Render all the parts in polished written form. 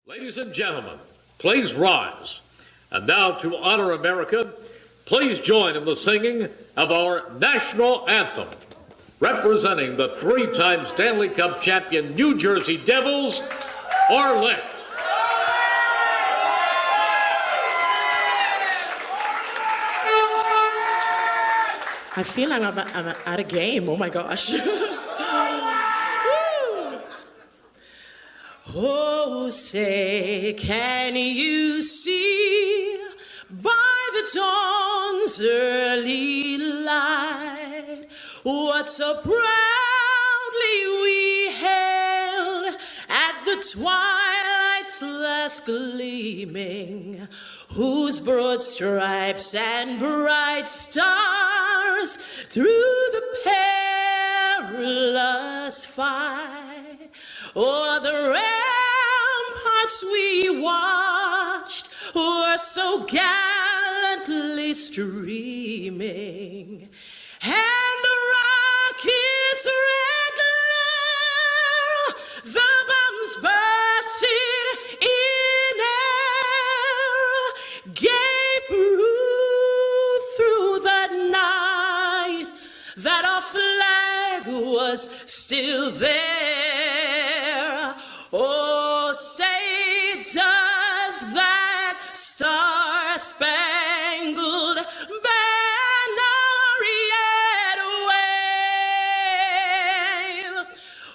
Ladies and gentlemen, please rise. And now to honor America, please join in the singing of our national anthem. Representing the three-time Stanley Cup champion New Jersey Devils, Arlette. I feel like I'm at a game. Oh my gosh. Oh, say, can you see by the dawn's early light what so proudly we hailed at the twilight's last gleaming, whose broad stripes and bright stars through the perilous fight o'er the ramparts we watched were so gallantly streaming, and the rocket's red glare, the bombs bursting in air, gave proof through the night that our flag was still there. Oh, say, does that star-spangled banner yet wave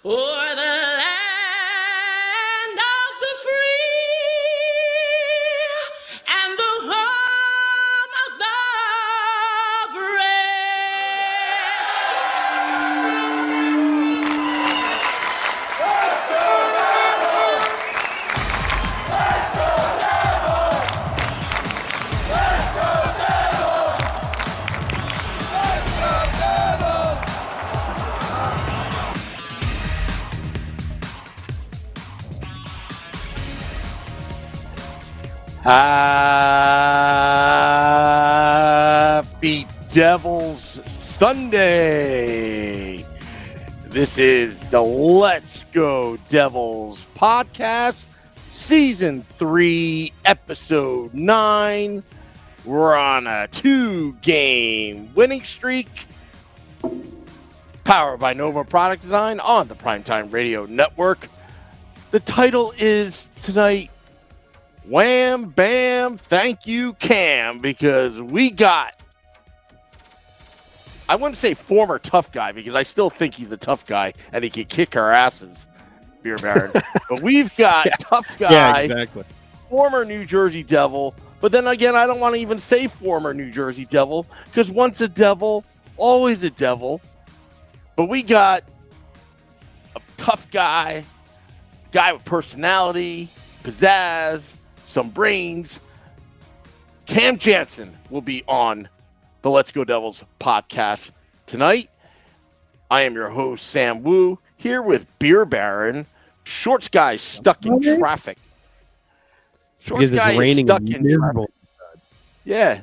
o'er the land of the free and the home of the Happy Devils Sunday. This is the Let's Go Devils podcast, season 3, episode 9. We're on a 2-game winning streak, powered by Nova Product Design on the Primetime Radio Network. The title is tonight, Wham, Bam, Thank You, Cam, because we got, I wouldn't say former tough guy, because I still think he's a tough guy and he can kick our asses, Beer Baron. But we've got tough guy, exactly. Former New Jersey Devil. But then again, I don't want to even say former New Jersey Devil, because once a devil, always a devil. But we got a tough guy with personality, pizzazz, some brains. Cam Janssen will be on the Let's Go Devils podcast tonight. I am your host, Sam Wu, here with Beer Baron. Shorts guy stuck in traffic. Shorts guy is stuck in traffic. Yeah,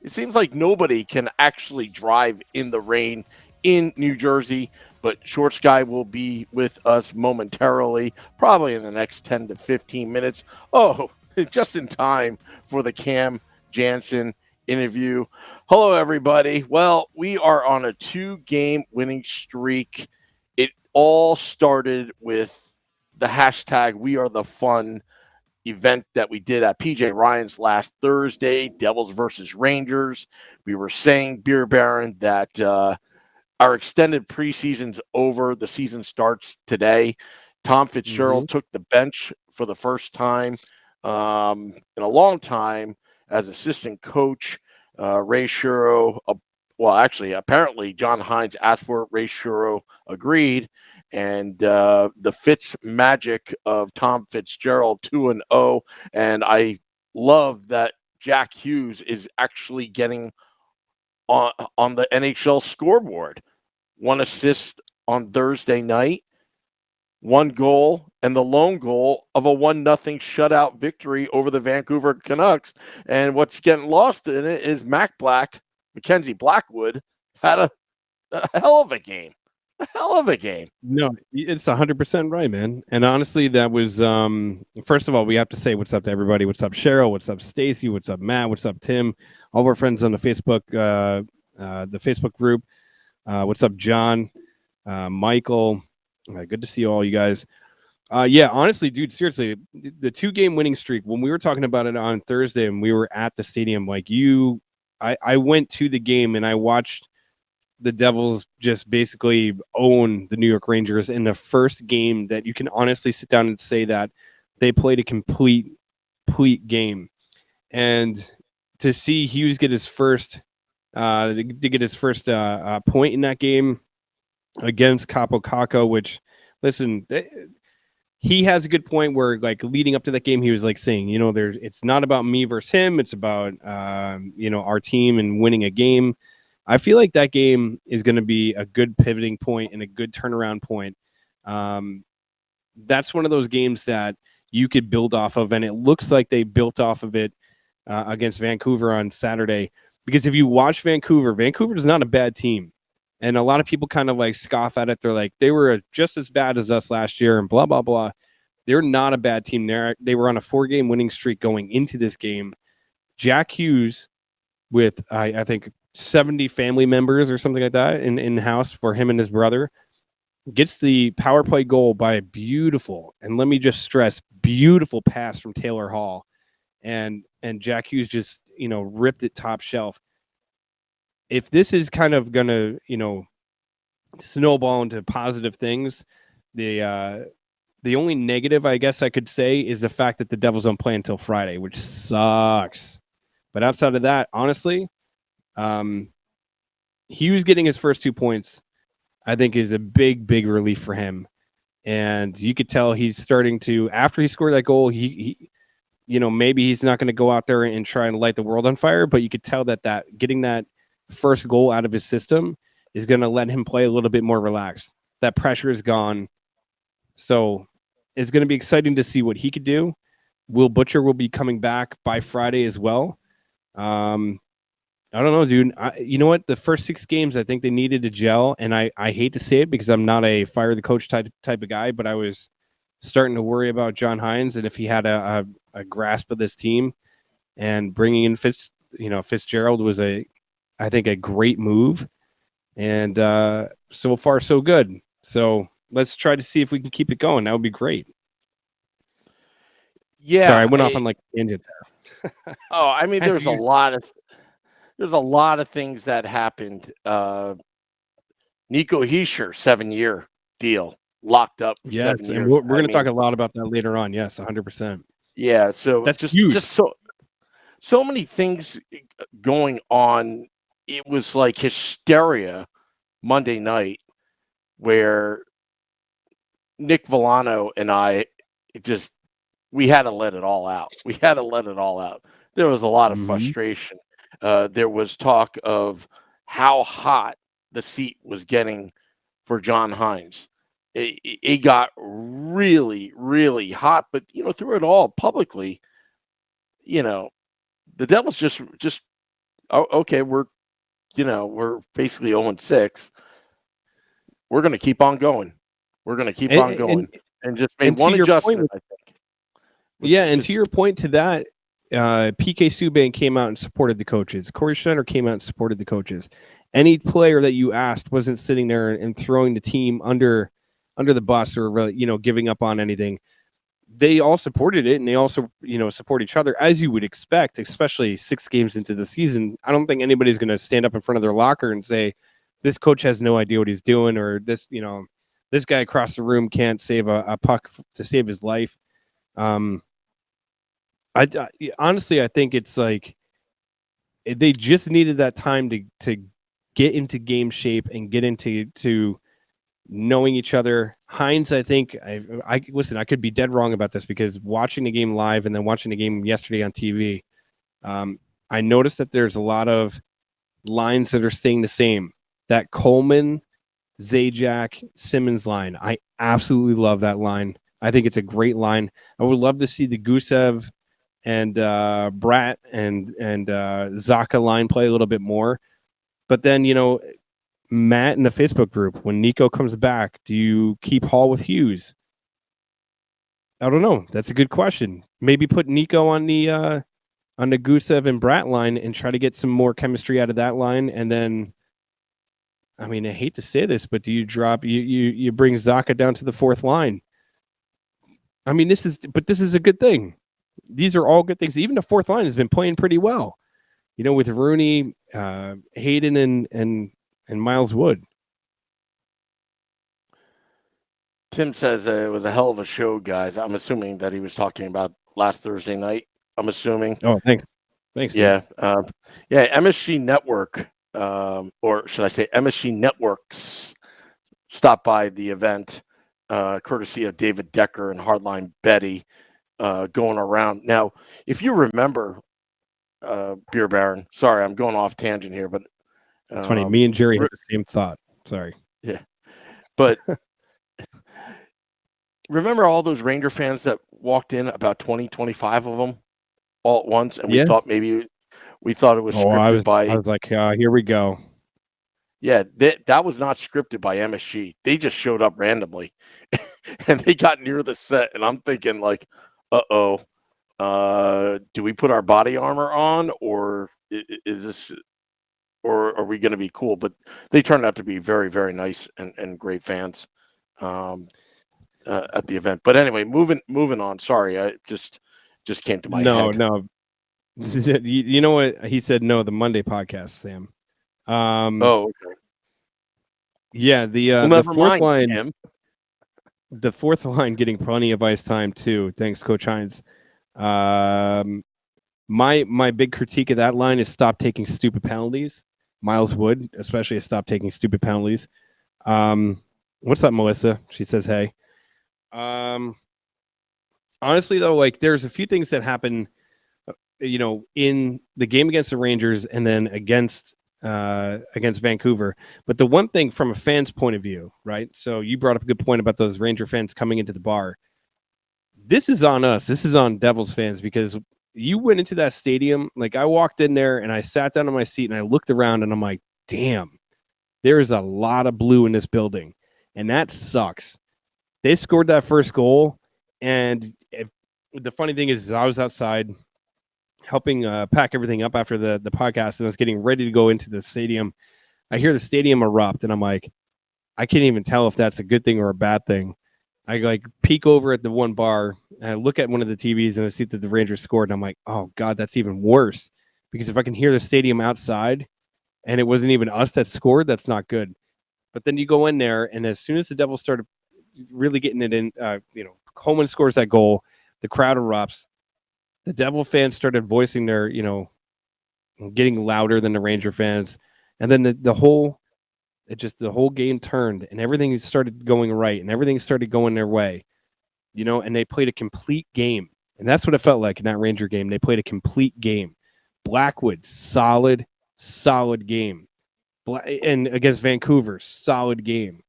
it seems like nobody can actually drive in the rain in New Jersey, but Shorts guy will be with us momentarily, probably in the next 10 to 15 minutes. Oh, just in time for the Cam Janssen interview. Hello, everybody. Well, we are on a 2-game winning streak. It all started with the hashtag We Are the Fun event that we did at PJ Ryan's last Thursday, Devils versus Rangers. We were saying, Beer Baron, that our extended preseason's over. The season starts today. Tom Fitzgerald took the bench for the first time in a long time as assistant coach. Ray Shuro, apparently John Hines asked for it. Ray Shuro agreed. And the Fitz magic of Tom Fitzgerald 2-0. And I love that Jack Hughes is actually getting on the NHL scoreboard. 1 assist on Thursday night, 1 goal, and the lone goal of a 1-0 shutout victory over the Vancouver Canucks. And what's getting lost in it is Mackenzie Blackwood had a hell of a game. A hell of a game. No, it's 100% right, man. And honestly, that was first of all, we have to say what's up to everybody. What's up, Cheryl? What's up, Stacy? What's up, Matt? What's up, Tim? All of our friends on the Facebook group. What's up, John? Michael? Good to see all you guys. Yeah, honestly, dude, seriously, the 2-game winning streak, when we were talking about it on Thursday and we were at the stadium, I went to the game and I watched the Devils just basically own the New York Rangers in the first game that you can honestly sit down and say that they played a complete game. And to see Hughes get his first point in that game against Capo Caco, which, listen, he has a good point where, like, leading up to that game, he was like saying, it's not about me versus him. It's about, our team and winning a game. I feel like that game is going to be a good pivoting point and a good turnaround point. That's one of those games that you could build off of, and it looks like they built off of it against Vancouver on Saturday. Because if you watch Vancouver is not a bad team. And a lot of people kind of like scoff at it. They're like, they were just as bad as us last year and blah, blah, blah. They're not a bad team. They were on a 4-game winning streak going into this game. Jack Hughes, with, I think, 70 family members or something like that in house for him and his brother, gets the power play goal by a beautiful, and let me just stress, beautiful pass from Taylor Hall. And Jack Hughes just, ripped it top shelf. If this is kind of going to, snowball into positive things, the only negative, I guess I could say, is the fact that the Devils don't play until Friday, which sucks. But outside of that, honestly, Hughes getting his first 2 points, I think, is a big relief for him. And you could tell he's starting to, after he scored that goal, he maybe he's not going to go out there and try and light the world on fire, but you could tell that getting that first goal out of his system is going to let him play a little bit more relaxed. That pressure is gone. So it's going to be exciting to see what he could do. Will Butcher will be coming back by Friday as well. I don't know, dude. You know what? The first 6 games, I think they needed to gel, and I hate to say it because I'm not a fire the coach type of guy, but I was starting to worry about John Hines and if he had a grasp of this team. And bringing in Fitzgerald was I think a great move, and so far so good. So let's try to see if we can keep it going. That would be great. Yeah, sorry, I went off on like an tangent there. Oh, I mean, there's a lot of things that happened. Nico Hischier, 7-year deal, locked up for 7 years. And we're going to talk a lot about that later on. Yes, 100%. Yeah, so that's just so many things going on. It was like hysteria Monday night, where Nick Villano and I we had to let it all out. There was a lot of frustration. There was talk of how hot the seat was getting for John Hines. It got really, really hot, but through it all publicly, the Devils just okay, we're basically 0-6. We're going to keep on going. And just made one adjustment, I think. Yeah, and to your point to that, PK Subban came out and supported the coaches. Corey Schneider came out and supported the coaches. Any player that you asked wasn't sitting there and throwing the team under the bus or giving up on anything. They all supported it, and they also support each other, as you would expect, especially 6 games into the season. I don't think anybody's going to stand up in front of their locker and say this coach has no idea what he's doing, or this guy across the room can't save a puck to save his life. I honestly, I think it's like they just needed that time to get into game shape and get into knowing each other. Hines, I think, I listen, I could be dead wrong about this, because watching the game live and then watching the game yesterday on TV, I noticed that there's a lot of lines that are staying the same. That Coleman, Zajac, Simmons line, I absolutely love that line. I think it's a great line. I would love to see the Gusev and Bratt and Zaka line play a little bit more. But then, Matt in the Facebook group, when Nico comes back, do you keep Hall with Hughes? I don't know. That's a good question. Maybe put Nico on the Gusev and Brat line and try to get some more chemistry out of that line. And then, I mean, I hate to say this, but do you drop you bring Zaka down to the fourth line? I mean, this is a good thing. These are all good things. Even the fourth line has been playing pretty well, with Rooney, Hayden, and Miles Wood. Tim says it was a hell of a show, guys. I'm assuming that he was talking about last Thursday night. I'm assuming. Oh, thanks. Yeah, MSG Network, or should I say MSG Networks, stopped by the event, courtesy of David Decker and Hardline Betty, going around. Now, if you remember, Beer Baron, sorry, I'm going off tangent here, but it's funny. Me and Jerry had the same thought. Sorry. Yeah, but. Remember all those Ranger fans that walked in, about 20, 25 of them all at once, and we thought it was scripted by. I was like, here we go. Yeah, that was not scripted by MSG. They just showed up randomly, and they got near the set, and I'm thinking like, do we put our body armor on, or is this, or are we going to be cool? But they turned out to be very, very nice and great fans. At the event, but anyway, moving on. Sorry, I just came to my head. No. You know what he said? No, the Monday podcast, Sam. Okay. Yeah, the fourth line. Tim. The fourth line getting plenty of ice time too. Thanks, Coach Hines. My big critique of that line is stop taking stupid penalties. Miles Wood, especially, has stopped taking stupid penalties. What's up, Melissa? She says, "Hey." Honestly though, like there's a few things that happen, in the game against the Rangers and then against Vancouver. But the one thing from a fan's point of view, right? So you brought up a good point about those Ranger fans coming into the bar. This is on us. This is on Devils fans, because you went into that stadium. Like I walked in there and I sat down on my seat and I looked around and I'm like, damn, there is a lot of blue in this building. And that sucks. They scored that first goal, and the funny thing is I was outside helping pack everything up after the podcast, and I was getting ready to go into the stadium. I hear the stadium erupt, and I'm like, I can't even tell if that's a good thing or a bad thing. I like peek over at the one bar, and I look at one of the TVs, and I see that the Rangers scored, and I'm like, oh, God, that's even worse, because if I can hear the stadium outside, and it wasn't even us that scored, that's not good. But then you go in there, and as soon as the Devils started really getting it in, Coleman scores that goal, the crowd erupts, the Devil fans started voicing their, getting louder than the Ranger fans, and then the whole game turned, and everything started going right, and everything started going their way, and they played a complete game, and that's what it felt like in that Ranger game. They played a complete game. Blackwood, solid game, and against Vancouver, solid game.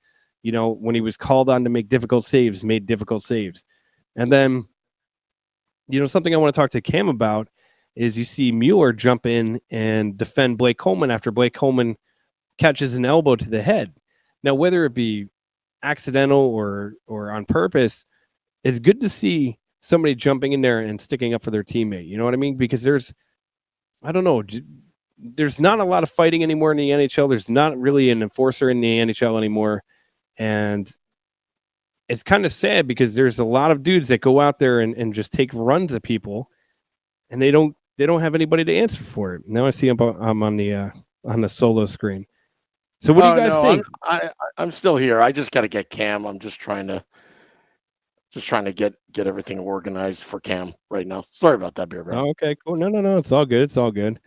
When he was called on to make difficult saves, made difficult saves. And then, something I want to talk to Cam about is you see Mueller jump in and defend Blake Coleman after Blake Coleman catches an elbow to the head. Now, whether it be accidental or on purpose, it's good to see somebody jumping in there and sticking up for their teammate. You know what I mean? Because there's not a lot of fighting anymore in the NHL. There's not really an enforcer in the NHL anymore. And it's kind of sad because there's a lot of dudes that go out there and just take runs at people, and they don't have anybody to answer for it. Now I see I'm on the solo screen. So what do you guys think? I'm still here. I just got to get Cam. I'm just trying to get everything organized for Cam right now. Sorry about that, Beer Bro. Oh, okay, cool. No, it's all good. It's all good.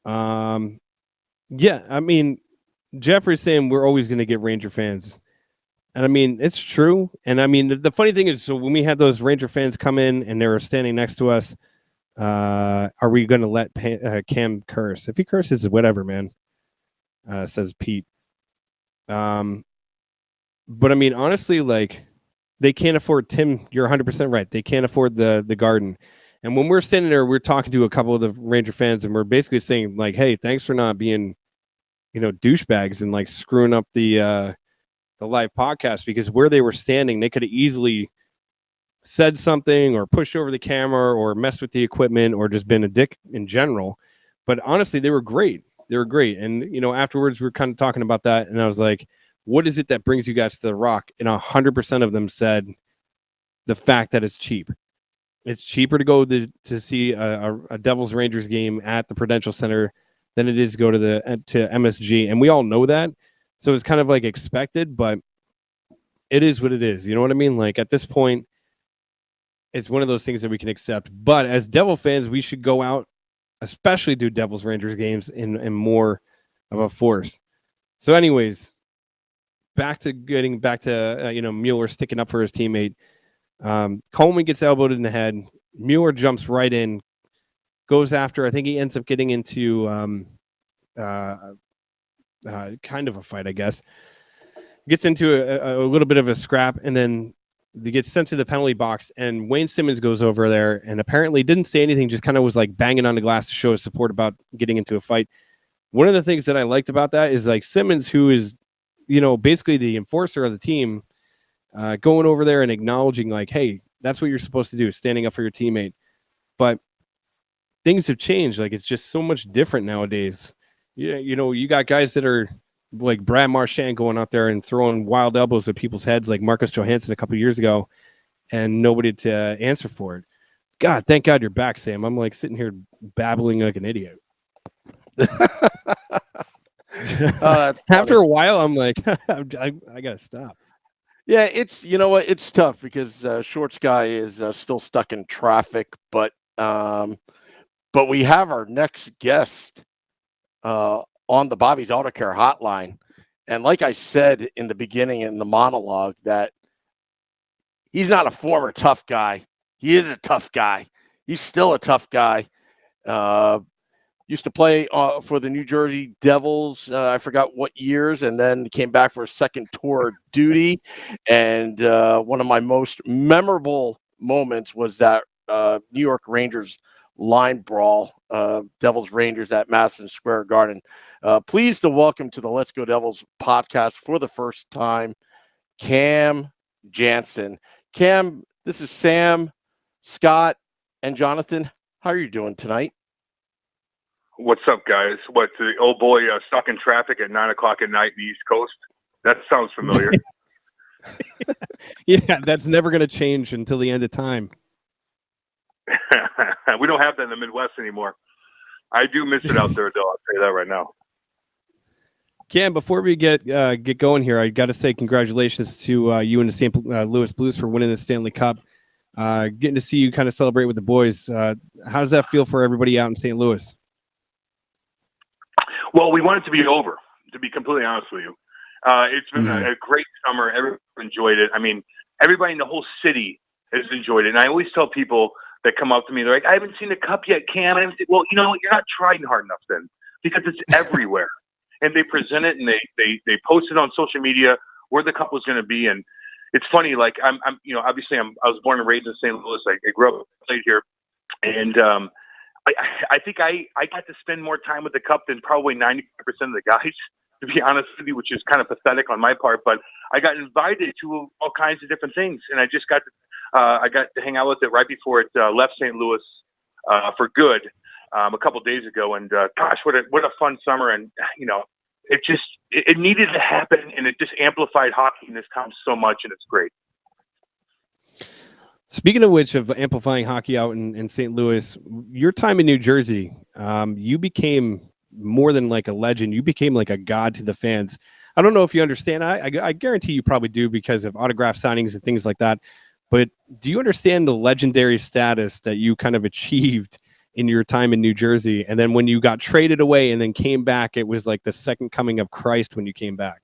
Yeah, I mean, Jeffrey's saying we're always going to get Ranger fans. And I mean, it's true. And I mean, the funny thing is, so when we had those Ranger fans come in and they were standing next to us, are we going to let Cam curse? If he curses, whatever, man, says Pete. But I mean, honestly, like, they can't afford Tim. You're 100% right. They can't afford the garden. And when we're standing there, we're talking to a couple of the Ranger fans, and we're basically saying, like, hey, thanks for not being douchebags and like screwing up the live podcast, because where they were standing, they could have easily said something or pushed over the camera or messed with the equipment or just been a dick in general. But honestly, they were great. They were great. And, afterwards we were kind of talking about that. And I was like, what is it that brings you guys to the Rock? And 100% of them said the fact that it's cheap. It's cheaper to go to see a Devils Rangers game at the Prudential Center than it is to go to MSG. And we all know that. So it's kind of like expected, but it is what it is. You know what I mean? Like at this point, it's one of those things that we can accept. But as Devil fans, we should go out, especially do Devils Rangers games in more of a force. So anyways, getting back to Mueller sticking up for his teammate. Coleman gets elbowed in the head. Mueller jumps right in, goes after. I think he ends up getting into kind of a fight, I guess. Gets into a little bit of a scrap, and then he gets sent to the penalty box, and Wayne Simmons goes over there and apparently didn't say anything, just kind of was like banging on the glass to show his support about getting into a fight. One of the things that I liked about that is like Simmons, who is, basically the enforcer of the team, going over there and acknowledging like, hey, that's what you're supposed to do, standing up for your teammate. But things have changed. Like, it's just so much different nowadays. You got guys that are like Brad Marchand going out there and throwing wild elbows at people's heads like Marcus Johansson a couple years ago, and nobody to answer for it. God, thank God you're back, Sam. I'm like sitting here babbling like an idiot. After a while, I'm like, I gotta stop. Yeah, it's, it's tough because Shorts guy is still stuck in traffic, but we have our next guest on the Bobby's Auto Care hotline. And like I said in the beginning in the monologue, that he's not a former tough guy. He is a tough guy. He's still a tough guy. Used to play for the New Jersey Devils. I forgot what years, and then came back for a second tour of duty. And one of my most memorable moments was that New York Rangers line brawl, Devils Rangers at Madison Square Garden. Pleased to welcome to the Let's Go Devils podcast for the first time, Cam Janssen. Cam, this is Sam, Scott, and Jonathan. How are you doing tonight? What's up, guys? What's the old boy stuck in traffic at 9 o'clock at night in the East Coast? That sounds familiar. Yeah, that's never going to change until the end of time. We don't have that in the Midwest anymore. I do miss it out there, though. I'll tell you that right now. Cam, before we get going here, I got to say congratulations to you and the St. Louis Blues for winning the Stanley Cup. Getting to see you kind of celebrate with the boys. How does that feel for everybody out in St. Louis? Well, we want it to be over, to be completely honest with you. It's been a great summer. Everyone enjoyed it. I mean, everybody in the whole city has enjoyed it. And I always tell people that come up to me, they're like, I haven't seen the cup yet, Cam. I haven't seen, well, you're not trying hard enough then, because it's everywhere. And they present it and they post it on social media where the cup was going to be. And it's funny, like obviously I was born and raised in St. Louis. I grew up, played here. And I think I got to spend more time with the cup than probably 95% of the guys, to be honest with you, which is kind of pathetic on my part. But I got invited to all kinds of different things, and I just got to hang out with it right before it left St. Louis for good a couple of days ago. And gosh, what a fun summer! And it needed to happen, and it just amplified hockey in this town so much, and it's great. Speaking of which, of amplifying hockey out in St. Louis, your time in New Jersey, you became more than like a legend. You became like a god to the fans. I don't know if you understand. I guarantee you probably do because of autograph signings and things like that. But do you understand the legendary status that you kind of achieved in your time in New Jersey? And then when you got traded away and then came back, it was like the second coming of Christ when you came back.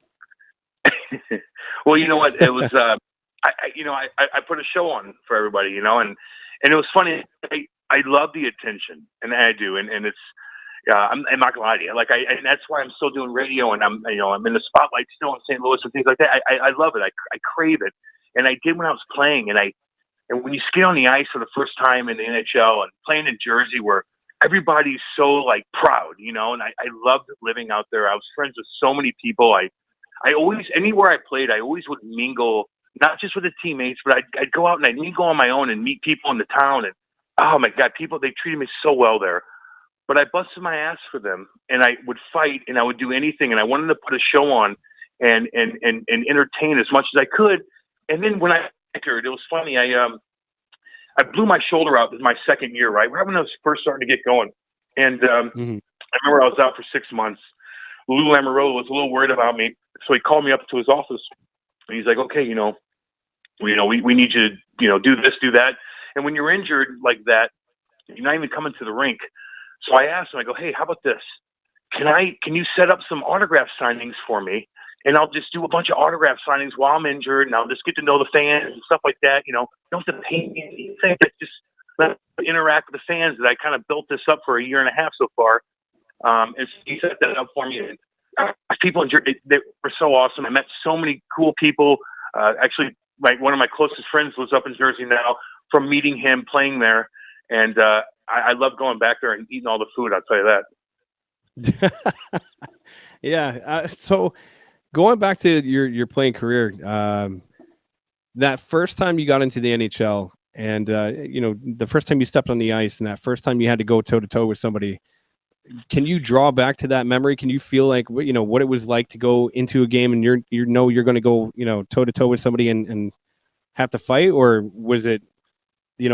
Well, you know what? It was... I put a show on for everybody, and it was funny. I love the attention, and I do, and it's I'm not gonna lie to you. Like and that's why I'm still doing radio, and I'm in the spotlight still in St. Louis and things like that. I love it. I crave it, and I did when I was playing. And when you skate on the ice for the first time in the NHL and playing in Jersey, where everybody's so like proud, you know, and I loved living out there. I was friends with so many people. I always, anywhere I played, I always would mingle, not just with the teammates, but I'd go out and I'd mingle on my own and meet people in the town. And oh my God, they treated me so well there. But I busted my ass for them, and I would fight, and I would do anything, and I wanted to put a show on and entertain as much as I could. And then when I entered, it was funny. I blew my shoulder out. This is my second year, right? Right when I was first starting to get going. And I remember I was out for 6 months. Lou Lamoriello was a little worried about me, so he called me up to his office, and he's like, "Okay, we need you to, do this, do that. And when you're injured like that, you're not even coming to the rink." So I asked him, I go, "Hey, how about this? Can you set up some autograph signings for me? And I'll just do a bunch of autograph signings while I'm injured, and I'll just get to know the fans and stuff like that. You don't have to pay me anything. Just let me interact with the fans." That I kind of built this up for a year and a half so far. And so he set that up for me. And people in Jersey, they were so awesome. I met so many cool people. Actually, one of my closest friends lives up in Jersey now from meeting him playing there. And I love going back there and eating all the food. I'll tell you that. Yeah. So going back to your playing career, that first time you got into the NHL, and the first time you stepped on the ice, and that first time you had to go toe to toe with somebody, can you draw back to that memory? Can you feel like what it was like to go into a game and you're going to go toe to toe with somebody and have to fight, or was it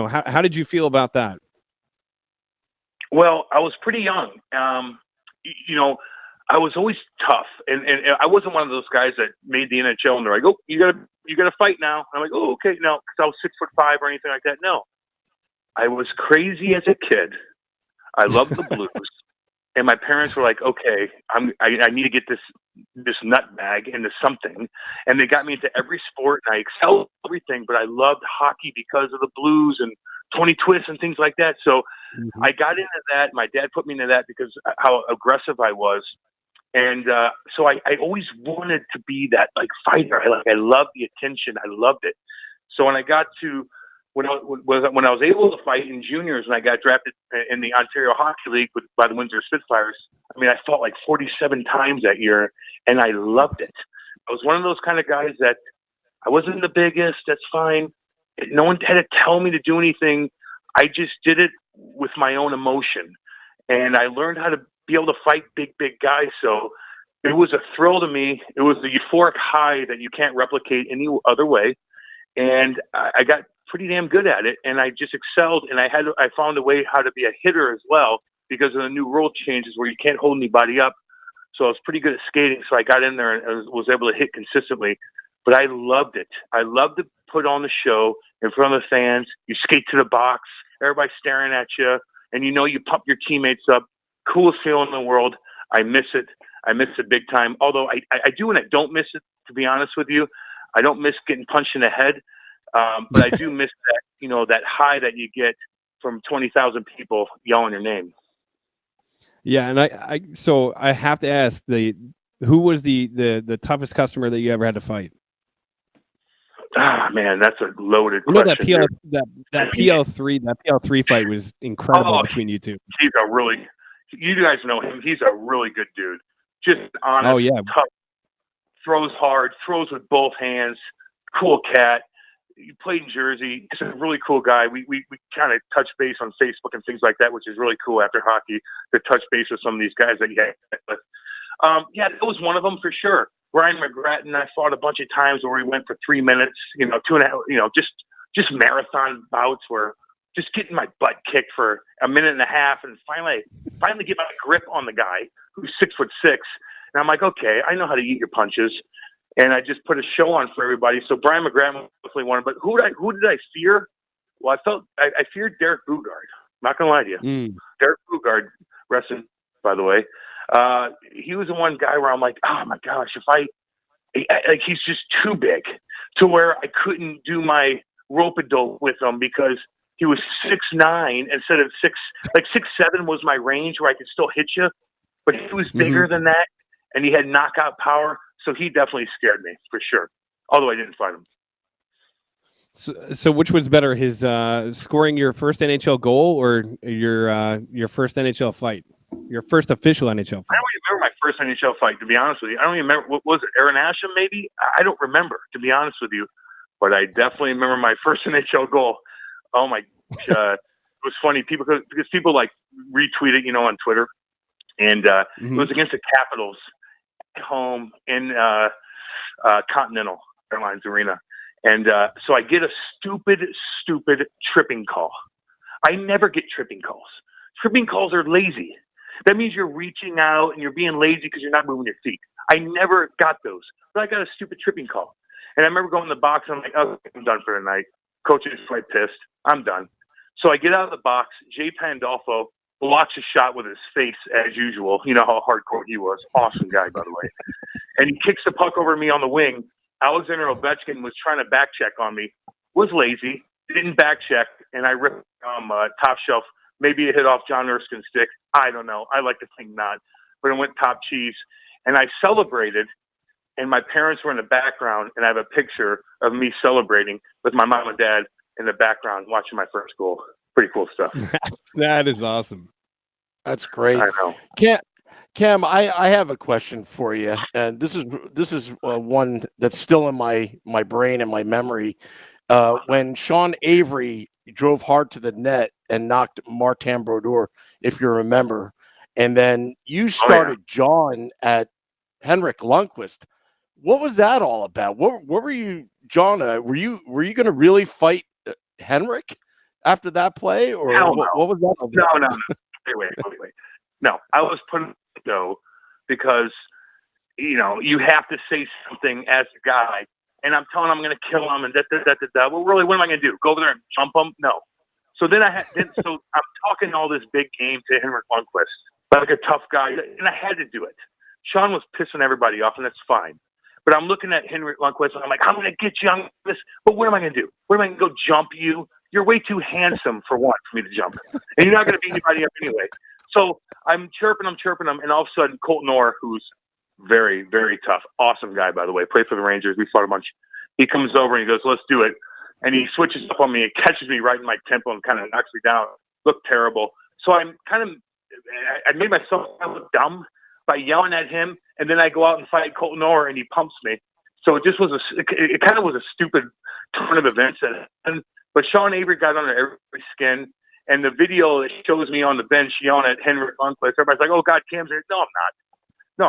how did you feel about that? Well, I was pretty young. I was always tough, and I wasn't one of those guys that made the NHL and they're like, "Oh, you gotta fight now." And I'm like, "Oh, okay." No, because I was 6'5" or anything like that. No, I was crazy as a kid. I loved the Blues, and my parents were like, "Okay, I need to get this nutbag into something," and they got me into every sport, and I excelled at everything. But I loved hockey because of the Blues and Tony Twist and things like that. So I got into that. My dad put me into that because how aggressive I was. And so I always wanted to be that like fighter. I loved the attention. I loved it. So when I got to when I was able to fight in juniors and I got drafted in the Ontario Hockey League by the Windsor Spitfires, I mean, I fought like 47 times that year, and I loved it. I was one of those kind of guys that I wasn't the biggest. That's fine. No one had to tell me to do anything. I just did it with my own emotion, and I learned how to be able to fight big guys. So it was a thrill to me. It was a euphoric high that you can't replicate any other way. And I got pretty damn good at it, and I just excelled. And I found a way how to be a hitter as well because of the new rule changes where you can't hold anybody up. So I was pretty good at skating. So I got in there and was able to hit consistently. But I loved it. I loved to put on the show in front of the fans. You skate to the box, everybody staring at you, and you pump your teammates up. Coolest feeling in the world. I miss it. I miss it big time. Although I do and I don't miss it, to be honest with you. I don't miss getting punched in the head, but I do miss that, that high that you get from 20,000 people yelling your name. Yeah, and so I have to ask, who was the toughest customer that you ever had to fight? Ah, man, that's a loaded question. That PL3 fight was incredible between you two. You guys know him. He's a really good dude. Just honest, tough, throws hard, throws with both hands. Cool cat. He played in Jersey. He's a really cool guy. We kind of touch base on Facebook and things like that, which is really cool after hockey to touch base with some of these guys that you had with. That was one of them for sure. Brian McGrattan and I fought a bunch of times where we went for 3 minutes, 2.5, just marathon bouts where just getting my butt kicked for a minute and a half and finally get my grip on the guy who's 6'6". And I'm like, okay, I know how to eat your punches. And I just put a show on for everybody. So Brian McGrattan was definitely one. But who did I fear? Well, I feared Derek Bugard. Not going to lie to you. Derek Bugard, wrestling, by the way. He was the one guy where I'm like, oh my gosh, he's just too big to where I couldn't do my rope-a-dope with him because he was 6'9" instead of 6'7" was my range where I could still hit you, but he was bigger than that and he had knockout power. So he definitely scared me for sure. Although I didn't fight him. So which was better, his scoring your first NHL goal or your first NHL fight, your first official NHL I fight? don't even remember my first NHL fight, to be honest with you. I don't even remember. What was it, Aaron Asham, maybe? I don't remember, to be honest with you. But I definitely remember my first NHL goal. Oh, my gosh. It was funny because people, like, retweet it, on Twitter. And it was against the Capitals at home in Continental Airlines Arena. And so I get a stupid tripping call. I never get tripping calls. Tripping calls are lazy. That means you're reaching out and you're being lazy because you're not moving your feet. I never got those. But I got a stupid tripping call. And I remember going in the box and I'm like, oh, I'm done for the night. Coach is quite pissed. I'm done. So I get out of the box. Jay Pandolfo blocks a shot with his face as usual. You know how hardcore he was. Awesome guy, by the way. And he kicks the puck over me on the wing. Alexander Ovechkin was trying to back check on me. Was lazy. Didn't back check. And I ripped top shelf. Maybe it hit off John Erskine's stick. I don't know. I like to think not. But it went top cheese. And I celebrated. And my parents were in the background. And I have a picture of me celebrating with my mom and dad in the background watching my first goal. Pretty cool stuff. That is awesome. That's great. I know. Cam, I have a question for you, and this is one that's still in my brain and my memory. When Sean Avery drove hard to the net and knocked Martin Brodeur, if you remember, and then you started John at Henrik Lundqvist. What was that all about? What were you, John? Were you going to really fight Henrik after that play, or what was that all about? No. Wait. No, I was putting though because you have to say something as a guy, and I'm telling him I'm going to kill him and that. Well, really, what am I going to do? Go over there and jump him? No. So then so I'm talking all this big game to Henrik Lundqvist, like a tough guy, and I had to do it. Sean was pissing everybody off, and that's fine. But I'm looking at Henrik Lundqvist, and I'm like, I'm going to get you on this. But what am I going to do? What am I going to go jump you? You're way too handsome for me to jump. And you're not going to beat anybody up anyway. So I'm chirping him, and all of a sudden, Colton Orr, who's very, very tough, awesome guy, by the way, played for the Rangers. We fought a bunch. He comes over and he goes, let's do it. And he switches up on me and catches me right in my temple and kind of knocks me down. Looked terrible. So I made myself look dumb by yelling at him, and then I go out and fight Colton Orr, and he pumps me. So it just was it kind of was a stupid turn of events. But Sean Avery got under everybody's skin, and the video that shows me on the bench yelling at Henrik Lundqvist, everybody's like, oh, God, Cam's here. No,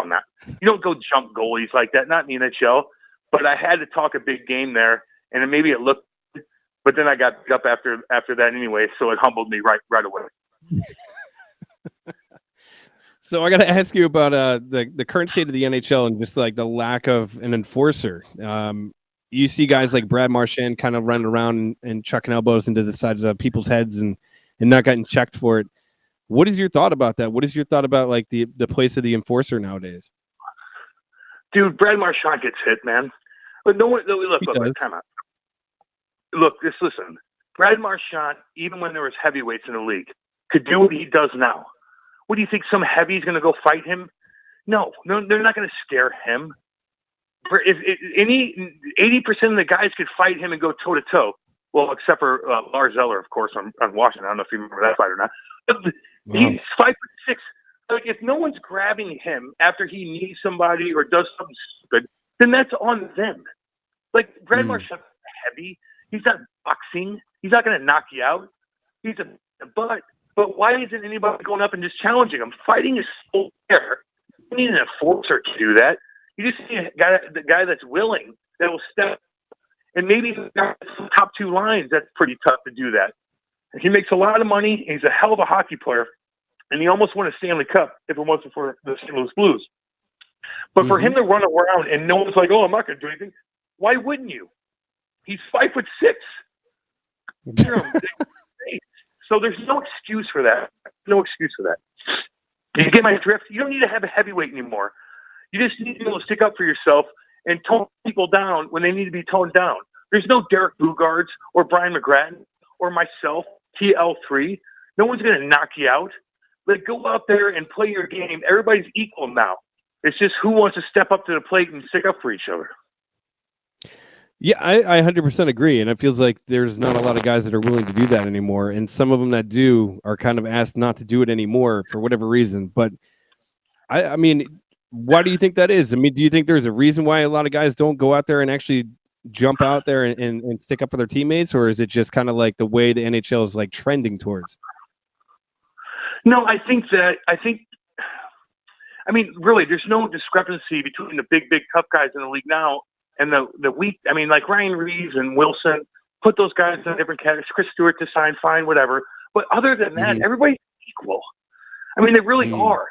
I'm not. You don't go jump goalies like that, not in the NHL. But I had to talk a big game there, and then maybe it looked – but then I got up after that anyway, so it humbled me right away. So I got to ask you about the current state of the NHL and just like the lack of an enforcer. You see guys like Brad Marchand kind of running around and chucking elbows into the sides of people's heads and not getting checked for it. What is your thought about that? What is your thought about like the place of the enforcer nowadays? Dude, Brad Marchand gets hit, man. But no one look, time out. Look, listen. Brad Marchand, even when there was heavyweights in the league, could do what he does now. What do you think? Some heavy's going to go fight him? No, they're not going to scare him. If 80% of the guys could fight him and go toe to toe, well, except for Lars Eller, of course, on Washington. I don't know if you remember that fight or not. He's 5'6". Like, if no one's grabbing him after he knees somebody or does something stupid, then that's on them. Like Brad Marchand's heavy. He's not boxing. He's not going to knock you out. He's a butt. But why isn't anybody going up and just challenging him? Fighting is so fair. You need an enforcer to do that. You just need the guy that's willing, that will step. And maybe the top two lines, that's pretty tough to do that. He makes a lot of money. He's a hell of a hockey player. And he almost won a Stanley Cup if it wasn't for the St. Louis Blues. But for him to run around and no one's like, oh, I'm not going to do anything. Why wouldn't you? He's 5'6". So there's no excuse for that. No excuse for that. You get my drift? You don't need to have a heavyweight anymore. You just need to be able to stick up for yourself and tone people down when they need to be toned down. There's no Derek Boogaards or Brian McGrattan or myself, TL3. No one's going to knock you out. Like, go out there and play your game. Everybody's equal now. It's just who wants to step up to the plate and stick up for each other. Yeah, I 100% agree, and it feels like there's not a lot of guys that are willing to do that anymore, and some of them that do are kind of asked not to do it anymore for whatever reason. But I mean, why do you think that is? I mean, do you think there's a reason why a lot of guys don't go out there and actually jump out there and stick up for their teammates, or is it just kind of like the way the NHL is like trending towards? No, I mean, really, there's no discrepancy between the big tough guys in the league now and the weak. I mean, like Ryan Reeves and Wilson, put those guys in different categories. Chris Stewart to sign, fine, whatever. But other than that, everybody's equal. I mean, they really are.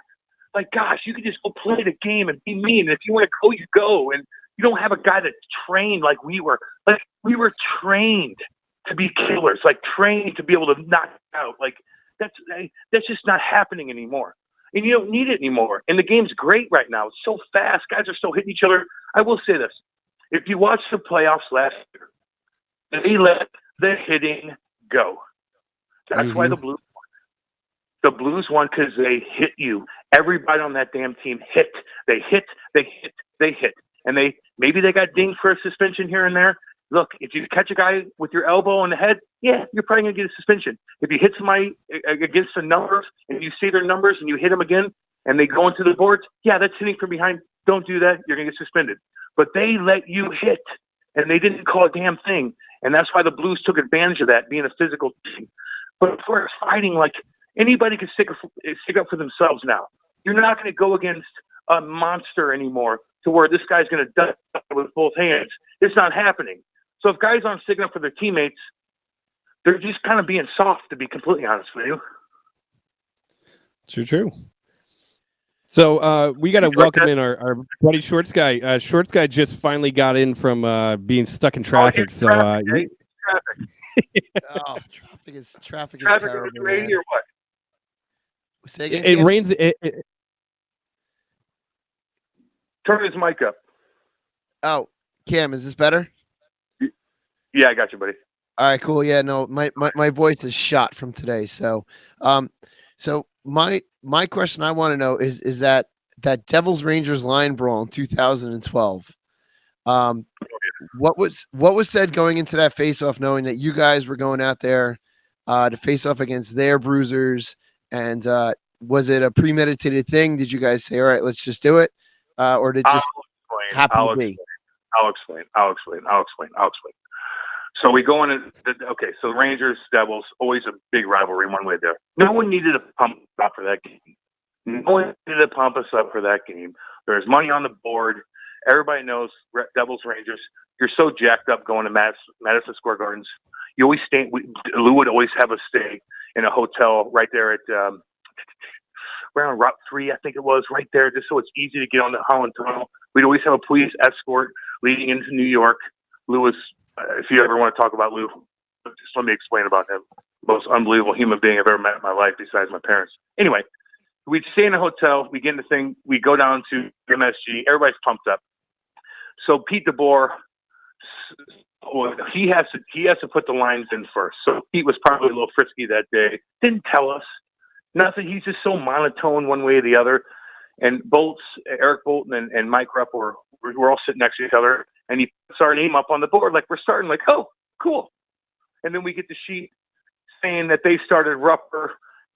Like, gosh, you can just go play the game and be mean. If you want to go, you go. And you don't have a guy that's trained like we were. Like, we were trained to be killers, like trained to be able to knock out. Like, that's just not happening anymore. And you don't need it anymore. And the game's great right now. It's so fast. Guys are still hitting each other. I will say this. If you watch the playoffs last year, they let the hitting go. That's why the Blues won. The Blues won because they hit you. Everybody on that damn team hit. They hit. And maybe they got dinged for a suspension here and there. Look, if you catch a guy with your elbow in the head, yeah, you're probably going to get a suspension. If you hit somebody against the numbers and you see their numbers and you hit them again and they go into the boards, yeah, that's hitting from behind. Don't do that. You're going to get suspended. But they let you hit, and they didn't call a damn thing. And that's why the Blues took advantage of that, being a physical team. But for fighting, like, anybody can stick up for themselves now. You're not going to go against a monster anymore to where this guy's going to duck with both hands. It's not happening. So if guys aren't sticking up for their teammates, they're just kind of being soft, to be completely honest with you. True. So we got to welcome in our buddy Shorts Guy. Shorts Guy just finally got in from being stuck in traffic. Traffic. Traffic is terrible. Is rainy or what? Say again, it Cam? rains. Turn his mic up. Oh, Cam, is this better? Yeah, I got you, buddy. All right, cool. Yeah, no, my voice is shot from today. So, my question I want to know is that Devils Rangers line brawl in 2012. What was said going into that face-off, knowing that you guys were going out there to face off against their bruisers, and was it a premeditated thing? Did you guys say, all right, let's just do it, or did it just happen to be? I'll explain. So we go in. So the Rangers, Devils, always a big rivalry one way there. No one needed to pump us up for that game. There's money on the board. Everybody knows Devils, Rangers. You're so jacked up going to Madison Square Gardens. You always stay. Lou would always have us stay in a hotel right there at around Route 3, I think it was, right there, just so it's easy to get on the Holland Tunnel. We'd always have a police escort leading into New York. Lou was, if you ever want to talk about Lou, just let me explain about him. Most unbelievable human being I've ever met in my life besides my parents. Anyway, we'd stay in a hotel. We get in the thing. We go down to MSG. Everybody's pumped up. So Pete DeBoer, he has to put the lines in first. So Pete was probably a little frisky that day. Didn't tell us nothing. He's just so monotone one way or the other. And Eric Bolton and Mike Rupp were all sitting next to each other. And he puts our name up on the board like we're starting, like, oh, cool. And then we get the sheet saying that they started Rupper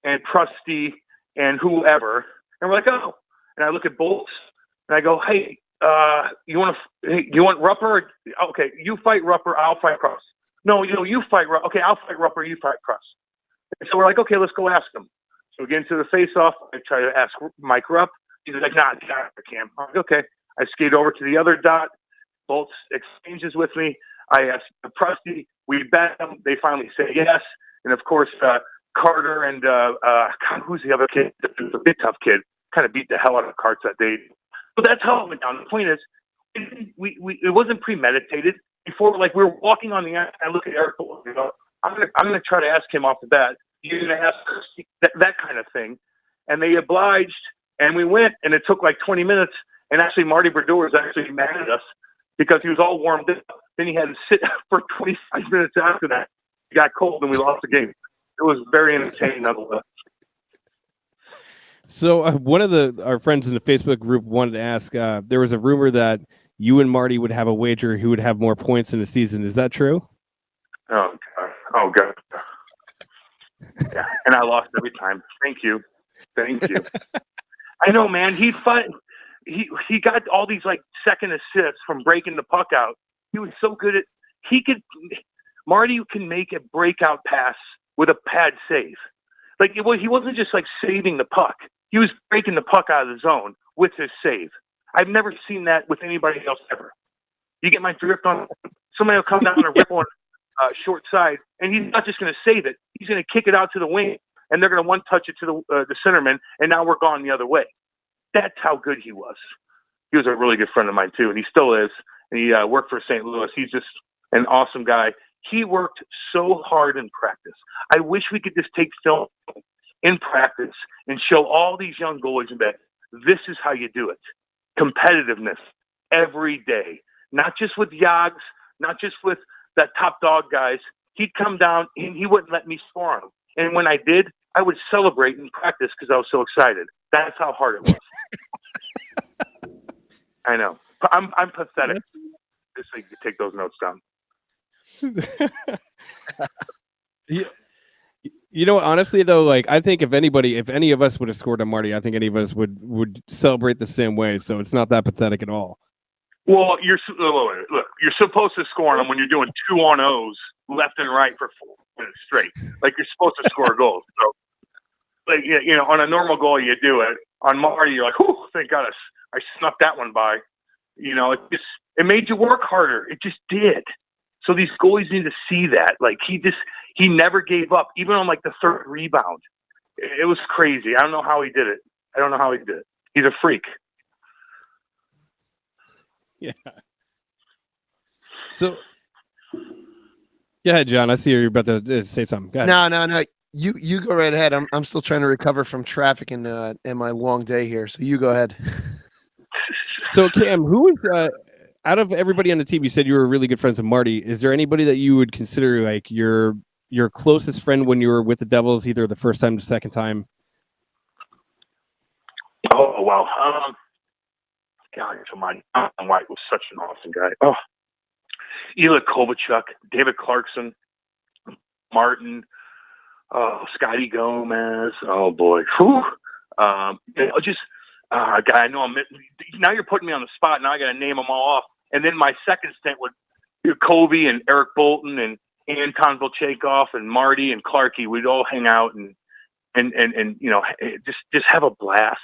and Prusty and whoever. And we're like, oh. And I look at Bolts and I go, hey, you want Rupper? Okay, you fight Rupper, I'll fight Prust. No, you fight Rupper. Okay, I'll fight Rupper, you fight Prust. And so we're like, okay, let's go ask him. So we get into the face-off. I try to ask Mike Rupp. He's like, nah, I can't. I'm like, okay. I skate over to the other dot. Bolts exchanges with me. I ask Prusty. We bet them. They finally say yes. And, of course, Carter and who's the other kid? The big tough kid. Kind of beat the hell out of Carts that day. So that's how it went down. The point is, it wasn't premeditated. Before, like, we were walking on the ice, I look at Eric Bolton and go, I'm gonna try to ask him off the bat. You're going to ask that kind of thing. And they obliged, and we went, and it took like 20 minutes. And actually, Marty Brodeur was actually mad at us because he was all warmed up. Then he had to sit for 25 minutes after that. It got cold, and we lost the game. It was very entertaining nonetheless. So one of our friends in the Facebook group wanted to ask, there was a rumor that you and Marty would have a wager who would have more points in the season. Is that true? Oh God. Oh God. Yeah, and I lost every time. Thank you. I know, man. He got all these like second assists from breaking the puck out. He was so good at. Marty can make a breakout pass with a pad save. Like he wasn't just like saving the puck. He was breaking the puck out of the zone with his save. I've never seen that with anybody else ever. You get my drift on? Somebody will come down and rip on short side, and he's not just going to save it. He's going to kick it out to the wing, and they're going to one-touch it to the centerman, and now we're gone the other way. That's how good he was. He was a really good friend of mine, too, and he still is. And he worked for St. Louis. He's just an awesome guy. He worked so hard in practice. I wish we could just take film in practice and show all these young goalies and be like, this is how you do it. Competitiveness every day. Not just with Yags, not just with that top dog guys. He'd come down and he wouldn't let me score on him. And when I did, I would celebrate in practice because I was so excited. That's how hard it was. I know. I'm pathetic. Just so you can take those notes down. You know, honestly though, like I think if any of us would have scored on Marty, I think any of us would celebrate the same way. So it's not that pathetic at all. Well, look, you're supposed to score on them when you're doing 2-on-0s left and right for 4 minutes straight. Like you're supposed to score goals. So, like you know, on a normal goal you do it. On Marty, you're like, "Whew, thank God I snuck that one by." You know, it made you work harder. It just did. So these goalies need to see that. Like he never gave up, even on like the third rebound. It was crazy. I don't know how he did it. He's a freak. Yeah. So, go ahead, John. I see you're about to say something. Go ahead. No. You go right ahead. I'm still trying to recover from traffic and my long day here. So you go ahead. So Cam, who is out of everybody on the team? You said you were really good friends with Marty. Is there anybody that you would consider like your closest friend when you were with the Devils, either the first time or the second time? Oh wow. God, Marty White was such an awesome guy. Oh, Ilya Kovalchuk, David Clarkson, Martin, Scotty Gomez. Oh boy. Whew. God, I know now you're putting me on the spot. Now I got to name them all off. And then my second stint with Kobe and Eric Bolton and Anton Volchenkov and Marty and Clarkie. We'd all hang out and you know, just have a blast.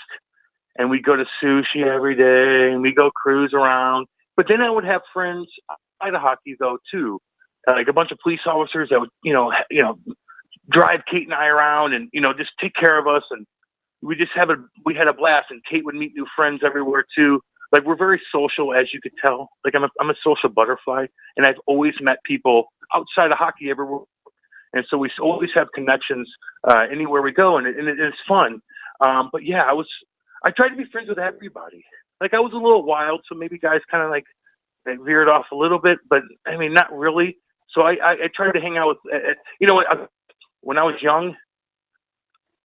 And we'd go to sushi every day and we'd go cruise around. But then I would have friends outside of hockey though too, like a bunch of police officers that would, you know, drive Kate and I around and, you know, just take care of us. And we had a blast. And Kate would meet new friends everywhere too. Like we're very social, as you could tell. Like I'm a social butterfly, and I've always met people outside of hockey everywhere. And so we always have connections anywhere we go, and it's fun. But yeah, I tried to be friends with everybody. Like I was a little wild, so maybe guys kind of like they veered off a little bit, but I mean, not really. So I tried to hang out with, you know what, when I was young,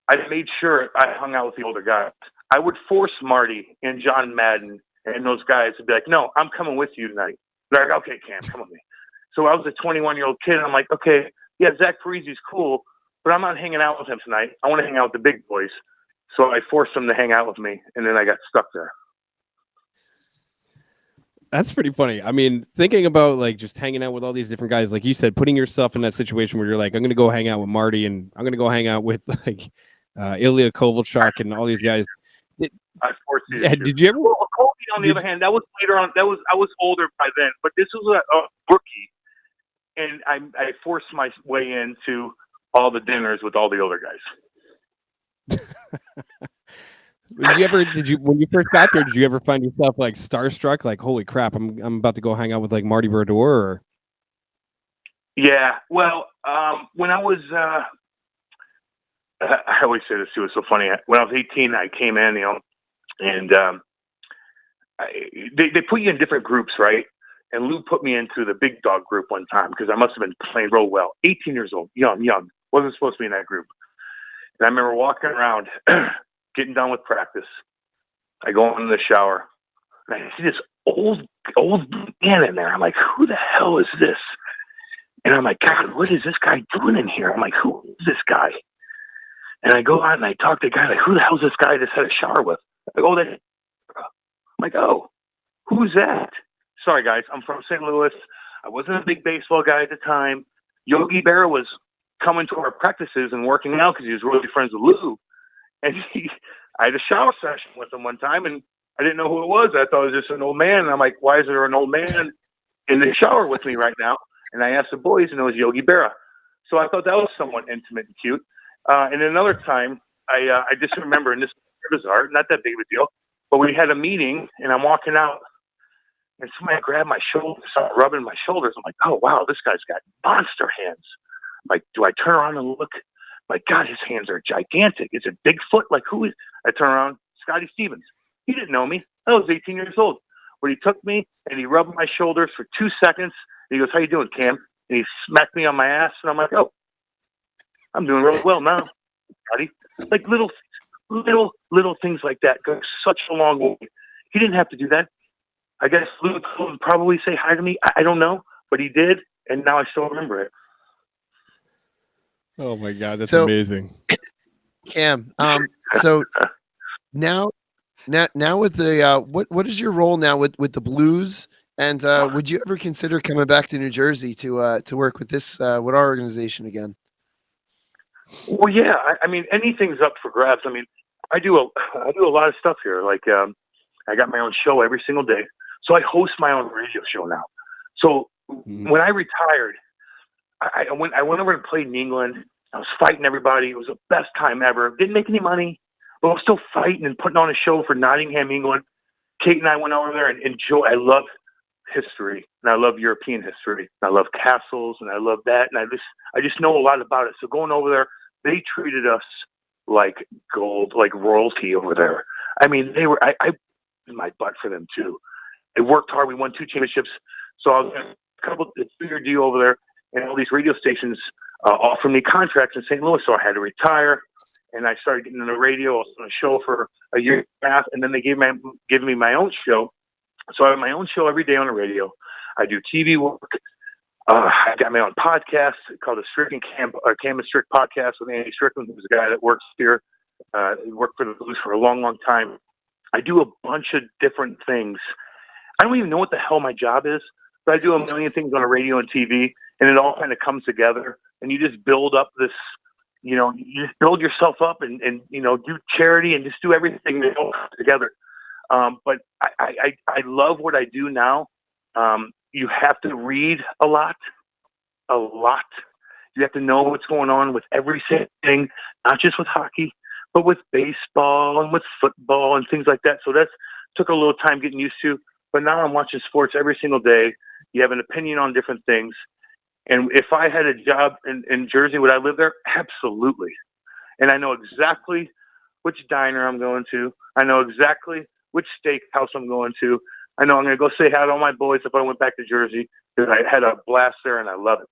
I made sure I hung out with the older guys. I would force Marty and John Madden and those guys to be like, no, I'm coming with you tonight. They're like, okay, Cam, come with me. So I was a 21-year-old kid, and I'm like, okay, yeah, Zach Parisi's cool, but I'm not hanging out with him tonight. I want to hang out with the big boys. So I forced them to hang out with me, and then I got stuck there. That's pretty funny. I mean, thinking about like just hanging out with all these different guys, like you said, putting yourself in that situation where you're like, I'm going to go hang out with Marty, and I'm going to go hang out with like Ilya Kovalchuk and all these guys. I forced you. Yeah, did you ever? Well, Kobe, on the other hand, that was later on. I was older by then, but this was a rookie, and I forced my way into all the dinners with all the older guys. When you first got there, did you ever find yourself like starstruck, like, holy crap, I'm about to go hang out with like Marty Brodeur? Or? Yeah, well, when I was, I always say this too. It's so funny. When I was 18, I came in, you know, and they put you in different groups, right? And Lou put me into the big dog group one time because I must have been playing real well. 18 years old, young, wasn't supposed to be in that group. And I remember walking around, getting done with practice. I go into the shower, and I see this old man in there. I'm like, who the hell is this? And I'm like, God, what is this guy doing in here? I'm like, who is this guy? And I go out and I talk to the guy, like, who the hell is this guy I just had a shower with? I go, I'm like, oh, who's that? Sorry, guys, I'm from St. Louis. I wasn't a big baseball guy at the time. Yogi Berra was coming to our practices and working out because he was really friends with Lou. And I had a shower session with him one time, and I didn't know who it was. I thought it was just an old man. And I'm like, why is there an old man in the shower with me right now? And I asked the boys, and it was Yogi Berra. So I thought that was somewhat intimate and cute. And another time, I just remember, and this is bizarre, not that big of a deal, but we had a meeting, and I'm walking out, and somebody grabbed my shoulder, started rubbing my shoulders. I'm like, oh, wow, this guy's got monster hands. Like, do I turn around and look? My God, his hands are gigantic. Is it Bigfoot? Like, who is? I turn around, Scotty Stevens. He didn't know me. I was 18 years old. But he took me, and he rubbed my shoulders for 2 seconds. And he goes, how you doing, Cam? And he smacked me on my ass, and I'm like, oh, I'm doing really well now, Scotty. Like little things like that go such a long way. He didn't have to do that. I guess Luke would probably say hi to me. I don't know, but he did, and now I still remember it. Oh my God, that's amazing. Cam, so now with the what is your role now with the Blues? And would you ever consider coming back to New Jersey to work with this with our organization again? Well, yeah. I mean, anything's up for grabs. I mean, I do a lot of stuff here. Like, I got my own show every single day. So I host my own radio show now. So when I retired, I went over and played in England. I was fighting everybody. It was the best time ever. Didn't make any money, but I was still fighting and putting on a show for Nottingham, England. Kate and I went over there and enjoy. I love history, and I love European history. And I love castles, and I love that. And I just know a lot about it. So going over there, they treated us like gold, like royalty over there. I mean, I in my butt for them too. I worked hard. We won 2 championships. So I was a 2-year deal over there, and all these radio stations offered me contracts in St. Louis. So I had to retire, and I started getting on the radio. I was on a show for a year and a half, and then they gave me my own show. So I have my own show every day on the radio. I do TV work. I got my own podcast called the Cam and Strick podcast with Andy Strickland, who's a guy that works here. He worked for the Blues for a long, long time. I do a bunch of different things. I don't even know what the hell my job is, but I do a million things on the radio and TV, and it all kind of comes together. And you just build up this, you just build yourself up and do charity and just do everything that all comes together. But I love what I do now. You have to read a lot. You have to know what's going on with everything, not just with hockey, but with baseball and with football and things like that. So that took a little time getting used to. But now I'm watching sports every single day. You have an opinion on different things. And if I had a job in Jersey, would I live there? Absolutely. And I know exactly which diner I'm going to. I know exactly which steakhouse I'm going to. I know I'm going to go say hi to all my boys if I went back to Jersey, because I had a blast there and I love it.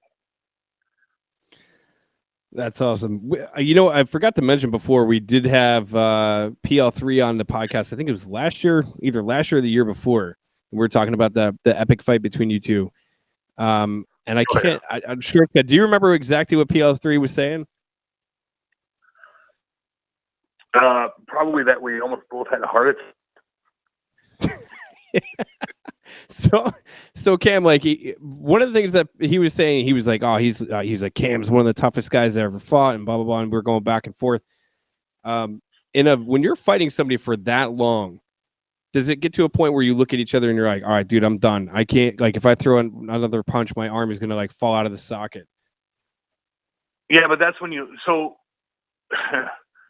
That's awesome. I forgot to mention before, we did have PL3 on the podcast. I think it was either last year or the year before. We were talking about the epic fight between you two. And I can't, I'm sure. Do you remember exactly what PL3 was saying? Probably that we almost both had a heart attack. So Cam, like one of the things that he was saying, he was like, oh, he's like, Cam's one of the toughest guys I ever fought, and blah blah blah, and we're going back and forth. When you're fighting somebody for that long, does it get to a point where you look at each other and you're like, all right, dude, I'm done. I can't, like, if I throw another punch, my arm is gonna like fall out of the socket. Yeah, but that's when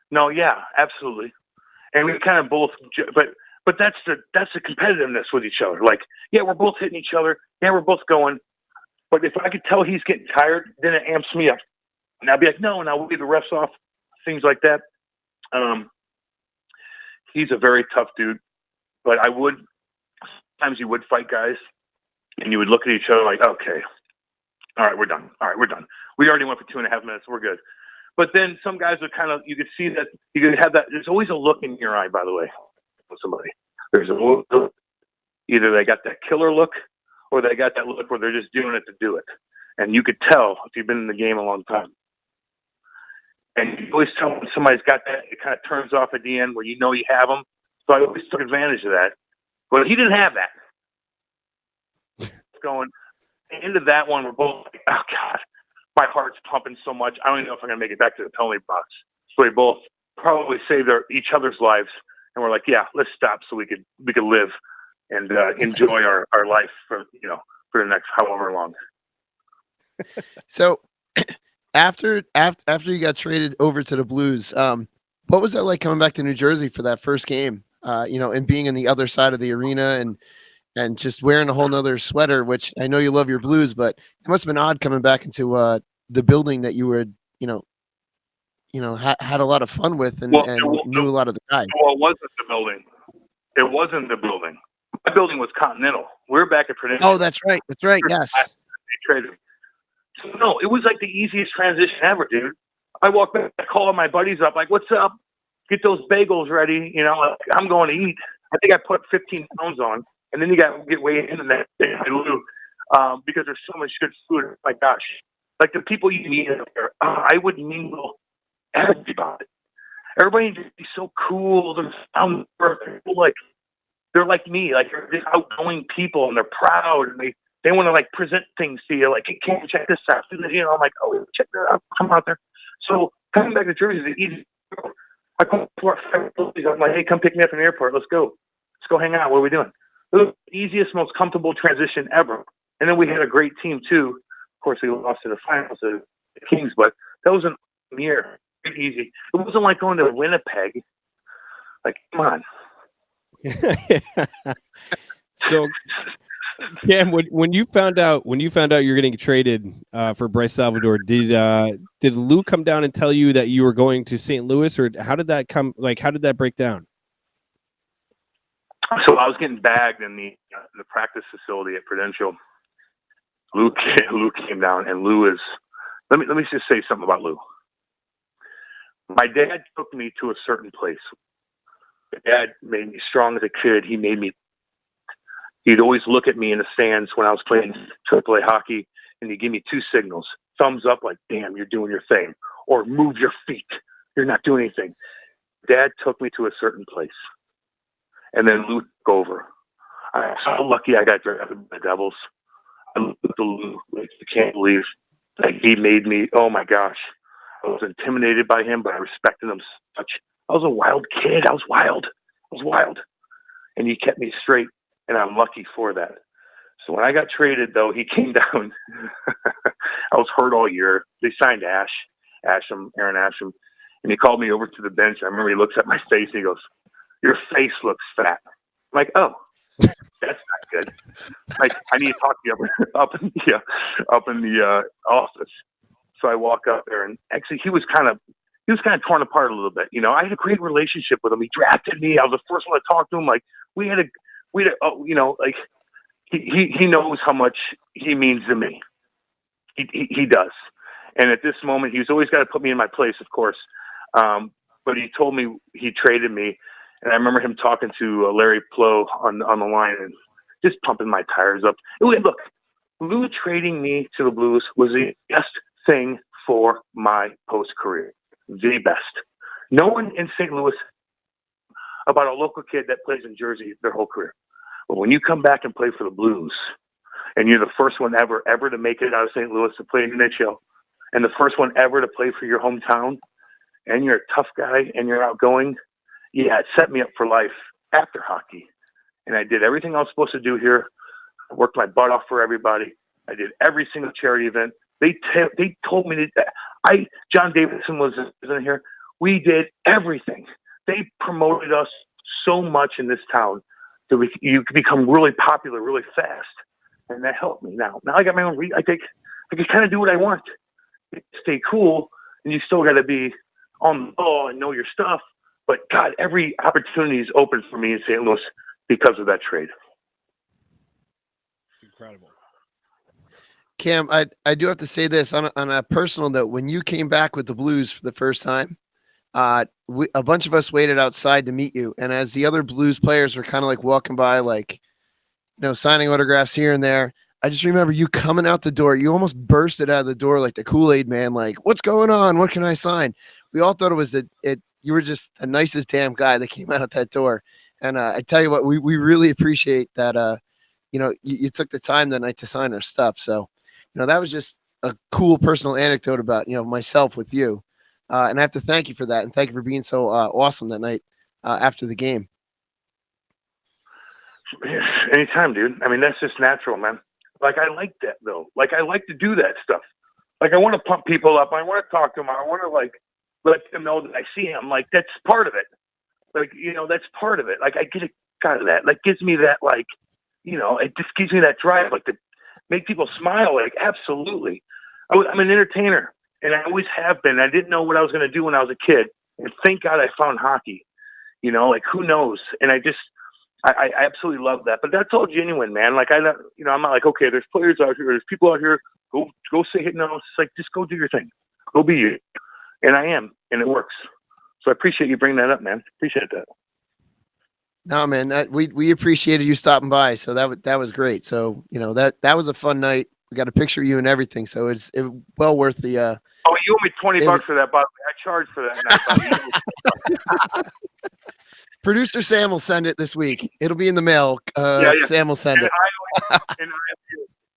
no, yeah, absolutely. And we kind of both, but that's the competitiveness with each other. Like, yeah, we're both hitting each other. Yeah, we're both going. But if I could tell he's getting tired, then it amps me up. And I'll be like, no, and I'll leave the refs off, things like that. He's a very tough dude. But sometimes you would fight guys, and you would look at each other like, okay, all right, we're done. All right, we're done. We already went for 2.5 minutes. We're good. But then some guys are kind of, you could see that, you could have that. There's always a look in your eye, by the way, with somebody. There's a look. Either they got that killer look or they got that look where they're just doing it to do it. And you could tell if you've been in the game a long time. And you always tell when somebody's got that, it kind of turns off at the end where you know you have them. So I always took advantage of that. But he didn't have that. Going into that one, we're both like, oh, God, my heart's pumping so much. I don't even know if I'm going to make it back to the penalty box. So we both probably saved each other's lives. And we're like, yeah, let's stop so we could live and enjoy our life for the next however long. So after you got traded over to the Blues, what was that like coming back to New Jersey for that first game? And being on the other side of the arena and just wearing a whole nother sweater, which I know you love your Blues, but it must have been odd coming back into the building that you were, had a lot of fun with and knew a lot of the guys. Well, it wasn't the building. It wasn't the building. My building was Continental. We were back at Prudential. Oh, that's right. That's right. Yes. They traded. So, no, it was like the easiest transition ever, dude. I walked back, I called my buddies up, like, what's up? Get those bagels ready. Like, I'm going to eat. I think I put 15 pounds on. And then you got to get weighed into that thing, because there's so much good food. Oh my gosh. Like the people you meet out there, I would mingle everybody. Everybody just be so cool. They're down to earth. They're like me. Like they're just outgoing people and they're proud and they want to like present things to you. Like, hey, can't you check this out? I'm like, oh, check that out. Come out there. So coming back to Jersey is the easy. I come to our family. I'm like, hey, come pick me up in the airport. Let's go. Let's go hang out. What are we doing? It was the easiest, most comfortable transition ever. And then we had a great team, too. Of course, we lost in the finals to the Kings, but that was an year. Pretty easy. It wasn't like going to Winnipeg. Like, come on. So, Cam, when you found out you're getting traded for Bryce Salvador, did Lou come down and tell you that you were going to St. Louis, or how did that come? Like, how did that break down? So I was getting bagged in the practice facility at Prudential. Lou came down, and Lou is. Let me just say something about Lou. My dad took me to a certain place. My dad made me strong as a kid. He made me. He'd always look at me in the stands when I was playing AAA hockey, and he'd give me two signals: thumbs up, like "damn, you're doing your thing," or "move your feet, you're not doing anything." Dad took me to a certain place. And then Lou took over. I'm so lucky I got drafted by the Devils. I looked at Lou. I can't believe that he made me. Oh my gosh, I was intimidated by him, but I respected him so much. I was a wild kid. I was wild, and he kept me straight, and I'm lucky for that. So when I got traded, though, he came down. I was hurt all year. They signed Aaron Asham, and he called me over to the bench. I remember he looks at my face. He goes, "Your face looks fat." I'm like, oh, that's not good. Like, I need to talk to you up in the office. So I walk up there, and actually, he was kind of torn apart a little bit. I had a great relationship with him. He drafted me. I was the first one to talk to him. Like, he knows how much he means to me. He does. And at this moment, he's always got to put me in my place, of course. But he told me he traded me. And I remember him talking to Larry Plow on the line and just pumping my tires up. Look, Lou trading me to the Blues was the best thing for my post-career. The best. No one in St. Louis about a local kid that plays in Jersey their whole career. But when you come back and play for the Blues, and you're the first one ever to make it out of St. Louis to play in the NHL, and the first one ever to play for your hometown, and you're a tough guy and you're outgoing, yeah, it set me up for life after hockey. And I did everything I was supposed to do here. I worked my butt off for everybody. I did every single charity event. They told me that John Davidson was in here. We did everything. They promoted us so much in this town that you could become really popular really fast. And that helped me. Now I got my own I can kind of do what I want. Stay cool, and you still got to be on the ball and know your stuff. But God, every opportunity is open for me in St. Louis because of that trade. It's incredible. Cam, I do have to say this on a personal note. When you came back with the Blues for the first time, a bunch of us waited outside to meet you. And as the other Blues players were kind of like walking by, like, signing autographs here and there. I just remember you coming out the door. You almost bursted out of the door like the Kool-Aid man, like, what's going on? What can I sign? We all thought it was you were just the nicest damn guy that came out of that door. And I tell you what, we really appreciate that, you took the time that night to sign our stuff. So, that was just a cool personal anecdote about, myself with you. And I have to thank you for that. And thank you for being so awesome that night after the game. Anytime, dude. I mean, that's just natural, man. Like, I like that, though. Like, I like to do that stuff. Like, I want to pump people up. I want to talk to them. I want to, like, let them know that I see them. Like, that's part of it. Like, that's part of it. Like, I get a out of that. Like, gives me that, like, it just gives me that drive, like, to make people smile. Like, absolutely. I'm an entertainer, and I always have been. I didn't know what I was going to do when I was a kid. And thank God I found hockey. Like, who knows? And I absolutely love that. But that's all genuine, man. Like, I'm not like, okay, there's players out here, there's people out here, go say it. No, it's like, just go do your thing. Go be you. And I am, and it works. So I appreciate you bringing that up, man. Appreciate that. No, man, we appreciated you stopping by. So that was great. So, that was a fun night. We got a picture of you and everything. So it's well worth the. Oh, you owe me $20 for that, by the way. I charged for that. Producer Sam will send it this week. It'll be in the mail. Sam will send it.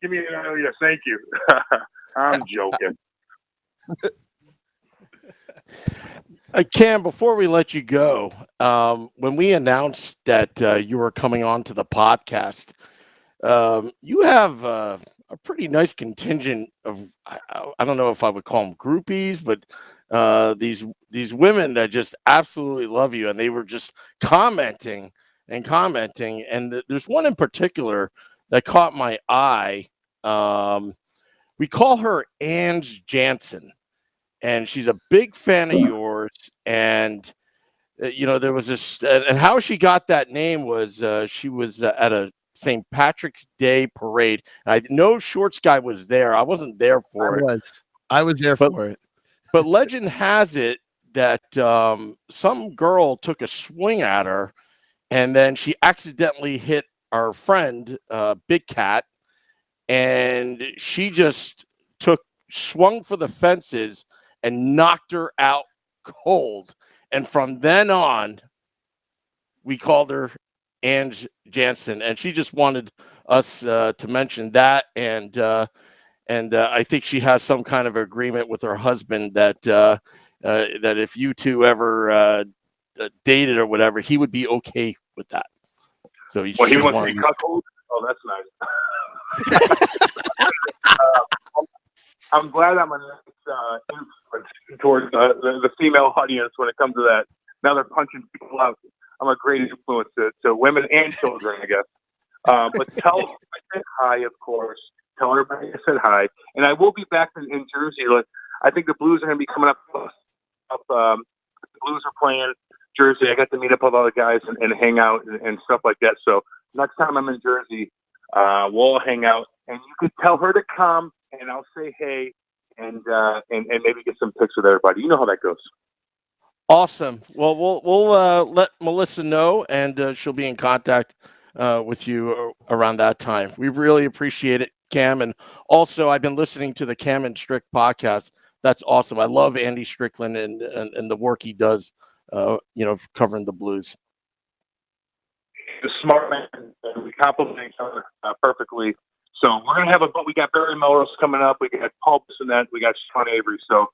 Give me an IOU. Thank you. I'm joking. Cam, before we let you go, when we announced that you were coming on to the podcast, you have a pretty nice contingent of, I don't know if I would call them groupies, but these women that just absolutely love you, and they were just commenting. And there's one in particular that caught my eye. We call her Ange Janssen, and she's a big fan of yours. And there was this, and how she got that name was she was at a St. Patrick's Day parade. I know Shorts Guy was there. I wasn't there for it. I was there for it. But legend has it that some girl took a swing at her, and then she accidentally hit our friend, Big Cat, and she just swung for the fences and knocked her out cold. And from then on, we called her Ange Janssen, and she just wanted us to mention that. And I think she has some kind of agreement with her husband that that if you two ever dated or whatever, he would be okay with that. So he wants to be cuckold. Oh, that's nice. I'm glad I'm an influence towards the female audience when it comes to that. Now they're punching people out. I'm a great influence to women and children, I guess. But tell them I said hi, of course. Tell everybody I said hi. And I will be back in Jersey. I think the Blues are going to be coming up. The Blues are playing Jersey. I got to meet up with all the guys and hang out and stuff like that. So next time I'm in Jersey, we'll all hang out. And you could tell her to come, and I'll say hey, and maybe get some pics with everybody. You know how that goes. Awesome. Well, we'll let Melissa know, and she'll be in contact with you around that time. We really appreciate it, Cam. And also, I've been listening to the Cam and Strick podcast. That's awesome. I love Andy Strickland and the work he does, covering the Blues. The smart man, and we complement each other perfectly. So we're going to have we got Barry Melrose coming up. We got Paul Bissonnette. We got Sean Avery. So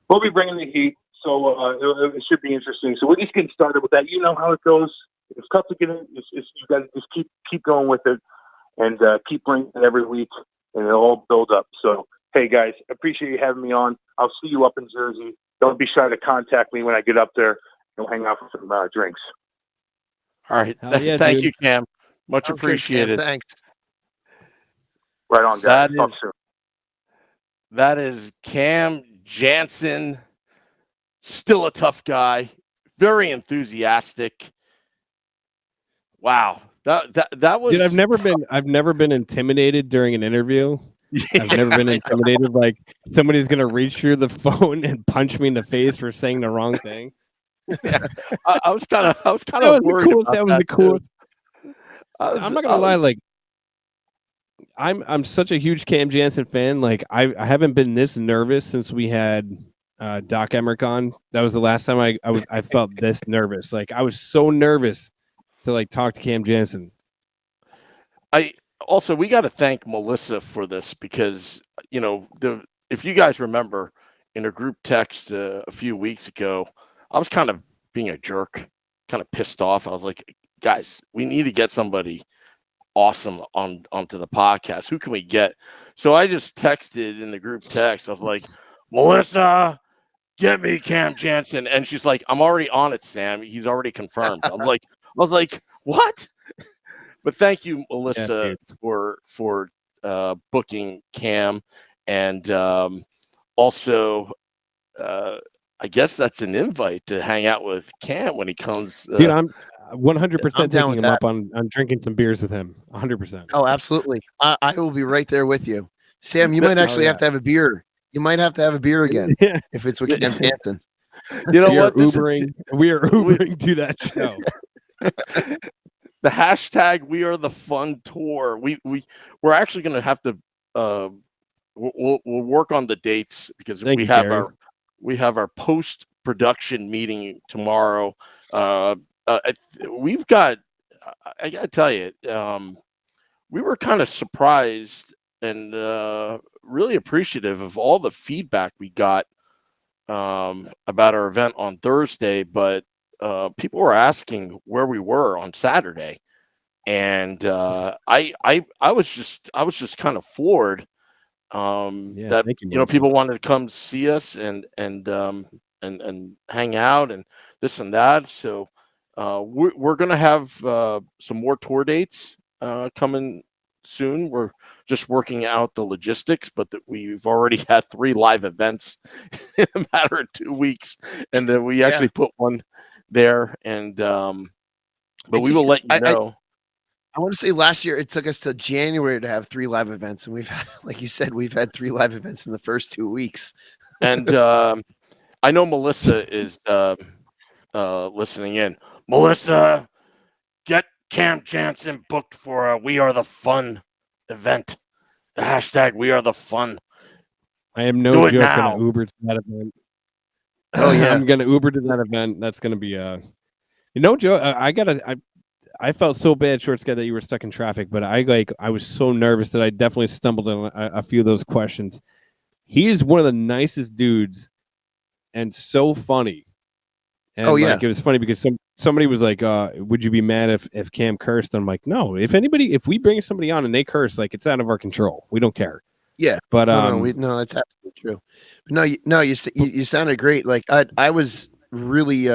we'll be bringing the heat. So it should be interesting. So we're just getting started with that. You know how it goes. It's tough to get in. You got to just keep going with it and keep bringing it every week, and it'll all build up. So, hey, guys, appreciate you having me on. I'll see you up in Jersey. Don't be shy to contact me when I get up there. We'll hang out for some drinks. All right. Yeah, Thank dude. you, Cam. Much appreciated. Cam, thanks. Right on, guys. Talk soon. That is Cam Janssen. Still a tough guy. Very enthusiastic. Wow. That was. Dude, I've never been intimidated during an interview. Yeah, I've never been intimidated like somebody's gonna reach through the phone and punch me in the face for saying the wrong thing. Yeah. I was kind of worried. That was the coolest. I'm not gonna lie. Like I'm such a huge Cam Janssen fan. Like I haven't been this nervous since we had Doc Emmerich on. That was the last time I felt this nervous. Like I was so nervous to like talk to Cam Janssen. We got to thank Melissa for this because if you guys remember in a group text a few weeks ago, I was kind of being a jerk, kind of pissed off. I was like, guys, we need to get somebody awesome onto the podcast. Who can we get? So I just texted in the group text. I was like, Melissa, get me Cam Janssen. And she's like, I'm already on it, Sam. He's already confirmed. I was like, what? But thank you, Melissa, for booking Cam. And also, I guess that's an invite to hang out with Cam when he comes. Dude, I'm 100% taking him up on drinking some beers with him. 100%. Oh, absolutely. I will be right there with you. Sam, you might actually have to have a beer. You might have to have a beer again if it's with Cam Janssen. You know what? We are Ubering to that show. The hashtag We Are the Fun Tour. We're actually going to have to we'll work on the dates because we have our post production meeting tomorrow. We've got. I got to tell you, we were kind of surprised and really appreciative of all the feedback we got about our event on Thursday, but people were asking where we were on Saturday, and I was just kind of floored that people wanted to come see us and hang out and this and that. So we're gonna have some more tour dates coming soon. We're just working out the logistics, but that we've already had 3 live events in a matter of 2 weeks, and then we actually put one there. And but we will let you know. I want to say last year it took us to January to have 3 live events, and we've had, like you said, we've had 3 live events in the first 2 weeks. And I know Melissa is listening in. Melissa, get Cam Janssen booked for a We Are the Fun event. The hashtag We Are the Fun. I am no joke going to Uber to that event. Oh yeah, I'm going to Uber to that event. That's going to be no joke. I felt so bad, Short Sky, that you were stuck in traffic, but I was so nervous that I definitely stumbled on a few of those questions. He is one of the nicest dudes and so funny. And it was funny because somebody was like, would you be mad if Cam cursed? I'm like, no, if we bring somebody on and they curse, like it's out of our control. We don't care. Yeah. But no, that's absolutely true. But no, you sounded great. Like I was really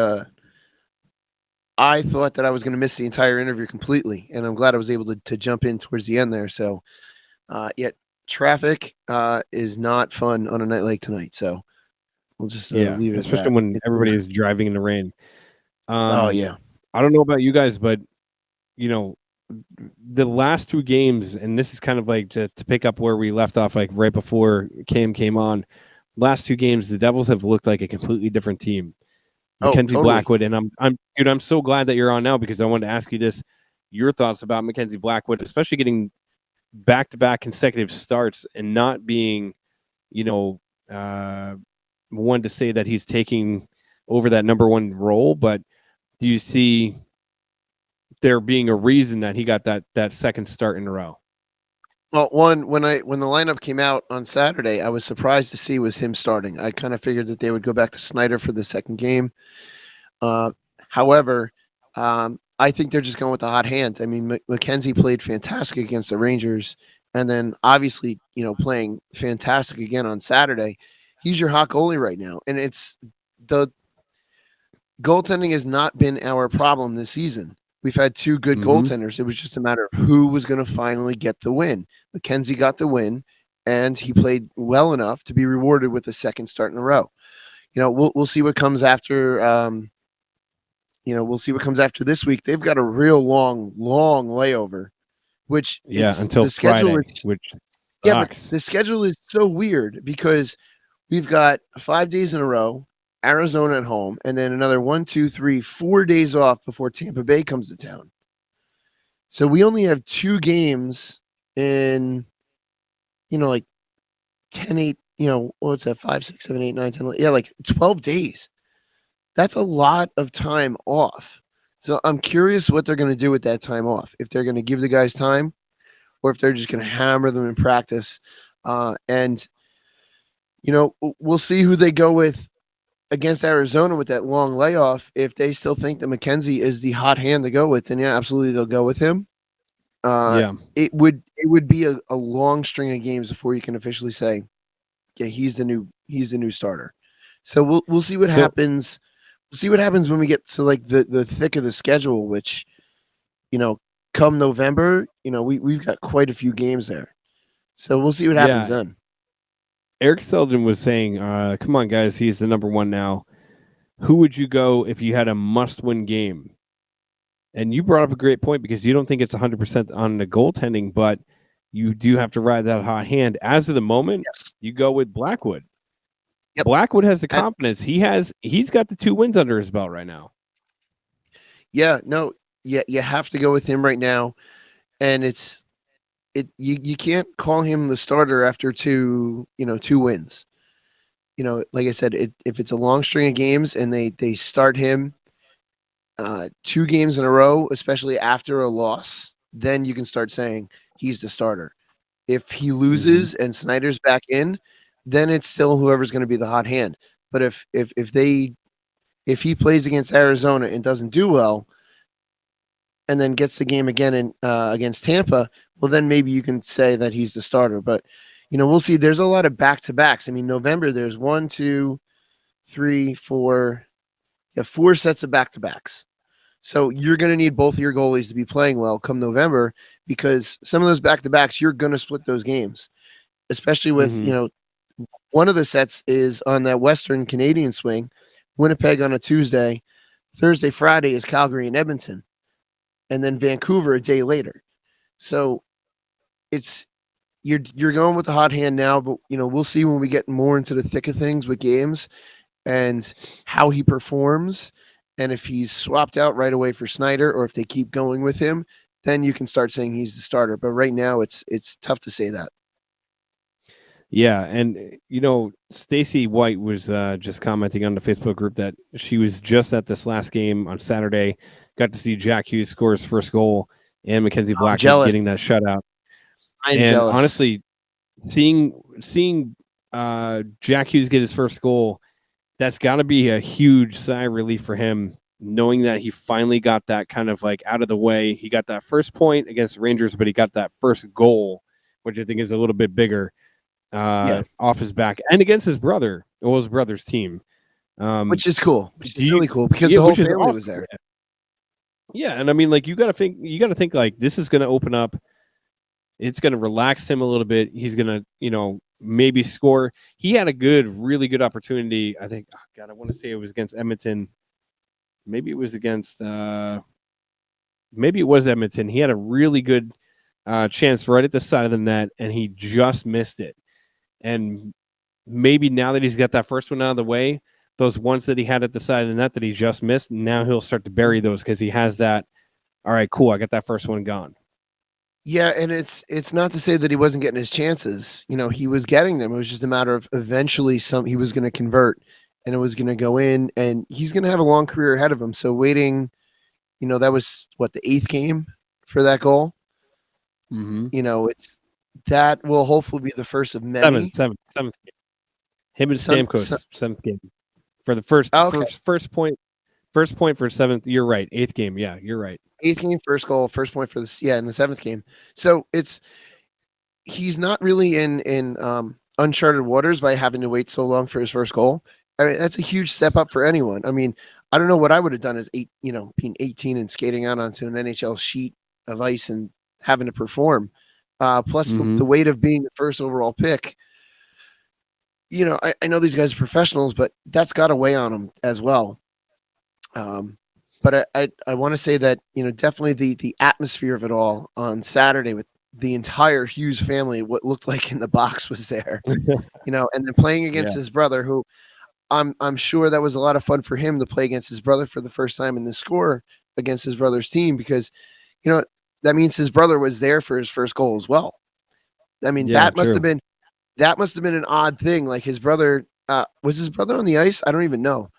I thought that I was going to miss the entire interview completely, and I'm glad I was able to jump in towards the end there. So, yet traffic is not fun on a night like tonight. So we'll just leave it, especially when everybody is driving in the rain. I don't know about you guys, but the last 2 games, and this is kind of like to pick up where we left off, like right before Cam came on. Last 2 games, the Devils have looked like a completely different team. Mackenzie Blackwood, and I'm so glad that you're on now because I wanted to ask you your thoughts about Mackenzie Blackwood, especially getting back-to-back consecutive starts and not being, one to say that he's taking over that number 1 role, but do you see there being a reason that he got that second start in a row? Well, when the lineup came out on Saturday, I was surprised to see was him starting. I kind of figured that they would go back to Snyder for the second game. However, I think they're just going with the hot hand. I mean, Mackenzie played fantastic against the Rangers, and then obviously, playing fantastic again on Saturday. He's your hot goalie right now, and it's the goaltending has not been our problem this season. We've had 2 good goaltenders. It was just a matter of who was going to finally get the win. Mackenzie got the win, and he played well enough to be rewarded with a second start in a row. We'll see what comes after. We'll see what comes after this week. They've got a real long layover, which until the schedule Friday, but the schedule is so weird because we've got 5 days in a row. Arizona at home, and then another 1, 2, 3, 4 days off before Tampa Bay comes to town. So we only have 2 games in, like 10, 8, what's that? 5, 6, 7, 8, 9, 10, yeah, like 12 days. That's a lot of time off. So I'm curious what they're going to do with that time off. If they're going to give the guys time, or if they're just going to hammer them in practice. And we'll see who they go with against Arizona with that long layoff. If they still think that McKenzie is the hot hand to go with, then yeah, absolutely they'll go with him. It would be a long string of games before you can officially say, yeah, he's the new starter. So we'll see what happens. We'll see what happens when we get to like the thick of the schedule, which, come November, we've got quite a few games there. So we'll see what happens then. Eric Selden was saying, come on, guys, he's the number one now. Who would you go if you had a must-win game? And you brought up a great point because you don't think it's 100% on the goaltending, but you do have to ride that hot hand. As of the moment, you go with Blackwood. Yep. Blackwood has the confidence. He's got the 2 wins under his belt right now. Yeah, no, you have to go with him right now. And you can't call him the starter after 2 wins. Like I said, if it's a long string of games and they start him 2 games in a row, especially after a loss, then you can start saying he's the starter. If he loses and Snyder's back in, then it's still whoever's going to be the hot hand. But if he plays against Arizona and doesn't do well, and then gets the game again against Tampa, well, then maybe you can say that he's the starter. But we'll see. There's a lot of back-to-backs. I mean, November there's 1, 2, 3, 4. You have 4 sets of back-to-backs. So you're going to need both of your goalies to be playing well come November, because some of those back-to-backs, you're going to split those games, especially with, one of the sets is on that Western Canadian swing, Winnipeg on a Tuesday, Thursday, Friday is Calgary and Edmonton, and then Vancouver a day later. So you're going with the hot hand now, but we'll see when we get more into the thick of things with games and how he performs. And if he's swapped out right away for Snyder, or if they keep going with him, then you can start saying he's the starter. But right now, it's tough to say that. Yeah, and Stacy White was just commenting on the Facebook group that she was just at this last game on Saturday, got to see Jack Hughes score his first goal, and Mackenzie Blackwood getting that shutout. I'm jealous. Honestly, seeing Jack Hughes get his first goal, that's got to be a huge sigh of relief for him, knowing that he finally got that kind of like out of the way. He got that first point against the Rangers, but he got that first goal, which I think is a little bit bigger, off his back, and against his brother, his brother's team, which is cool. Which is really cool because the whole family was there. Yeah, and I mean, like you got to think like this is going to open up. It's going to relax him a little bit. He's going to, maybe score. He had a really good opportunity. I think, I want to say it was against Edmonton. Maybe it was against, maybe it was Edmonton. He had a really good chance right at the side of the net, and he just missed it. And maybe now that he's got that first one out of the way, those ones that he had at the side of the net that he just missed, now he'll start to bury those because he has that. All right, cool. I got that first one gone. Yeah, and it's not to say that he wasn't getting his chances. He was getting them. It was just a matter of eventually he was going to convert, and it was going to go in, and he's going to have a long career ahead of him. So waiting, that was the 8th game for that goal. That will hopefully be the first of many. Seventh game. Him and Stamkos, 7th game for the first point. First point for 7th. You're right. 8th game. Yeah, you're right. 8th game, first goal, first point for this. Yeah, in the 7th game. So he's not really in uncharted waters by having to wait so long for his first goal. I mean, that's a huge step up for anyone. I mean, I don't know what I would have done as being 18 and skating out onto an NHL sheet of ice and having to perform. Plus the weight of being the first overall pick. I know these guys are professionals, but that's got to weigh on them as well. But I want to say that, definitely the atmosphere of it all on Saturday with the entire Hughes family, what looked like in the box was there, and then playing against his brother, who I'm sure that was a lot of fun for him to play against his brother for the first time in the score against his brother's team, because, that means his brother was there for his first goal as well. I mean, Yeah, that must have been an odd thing. Like his brother, was his brother on the ice? I don't even know.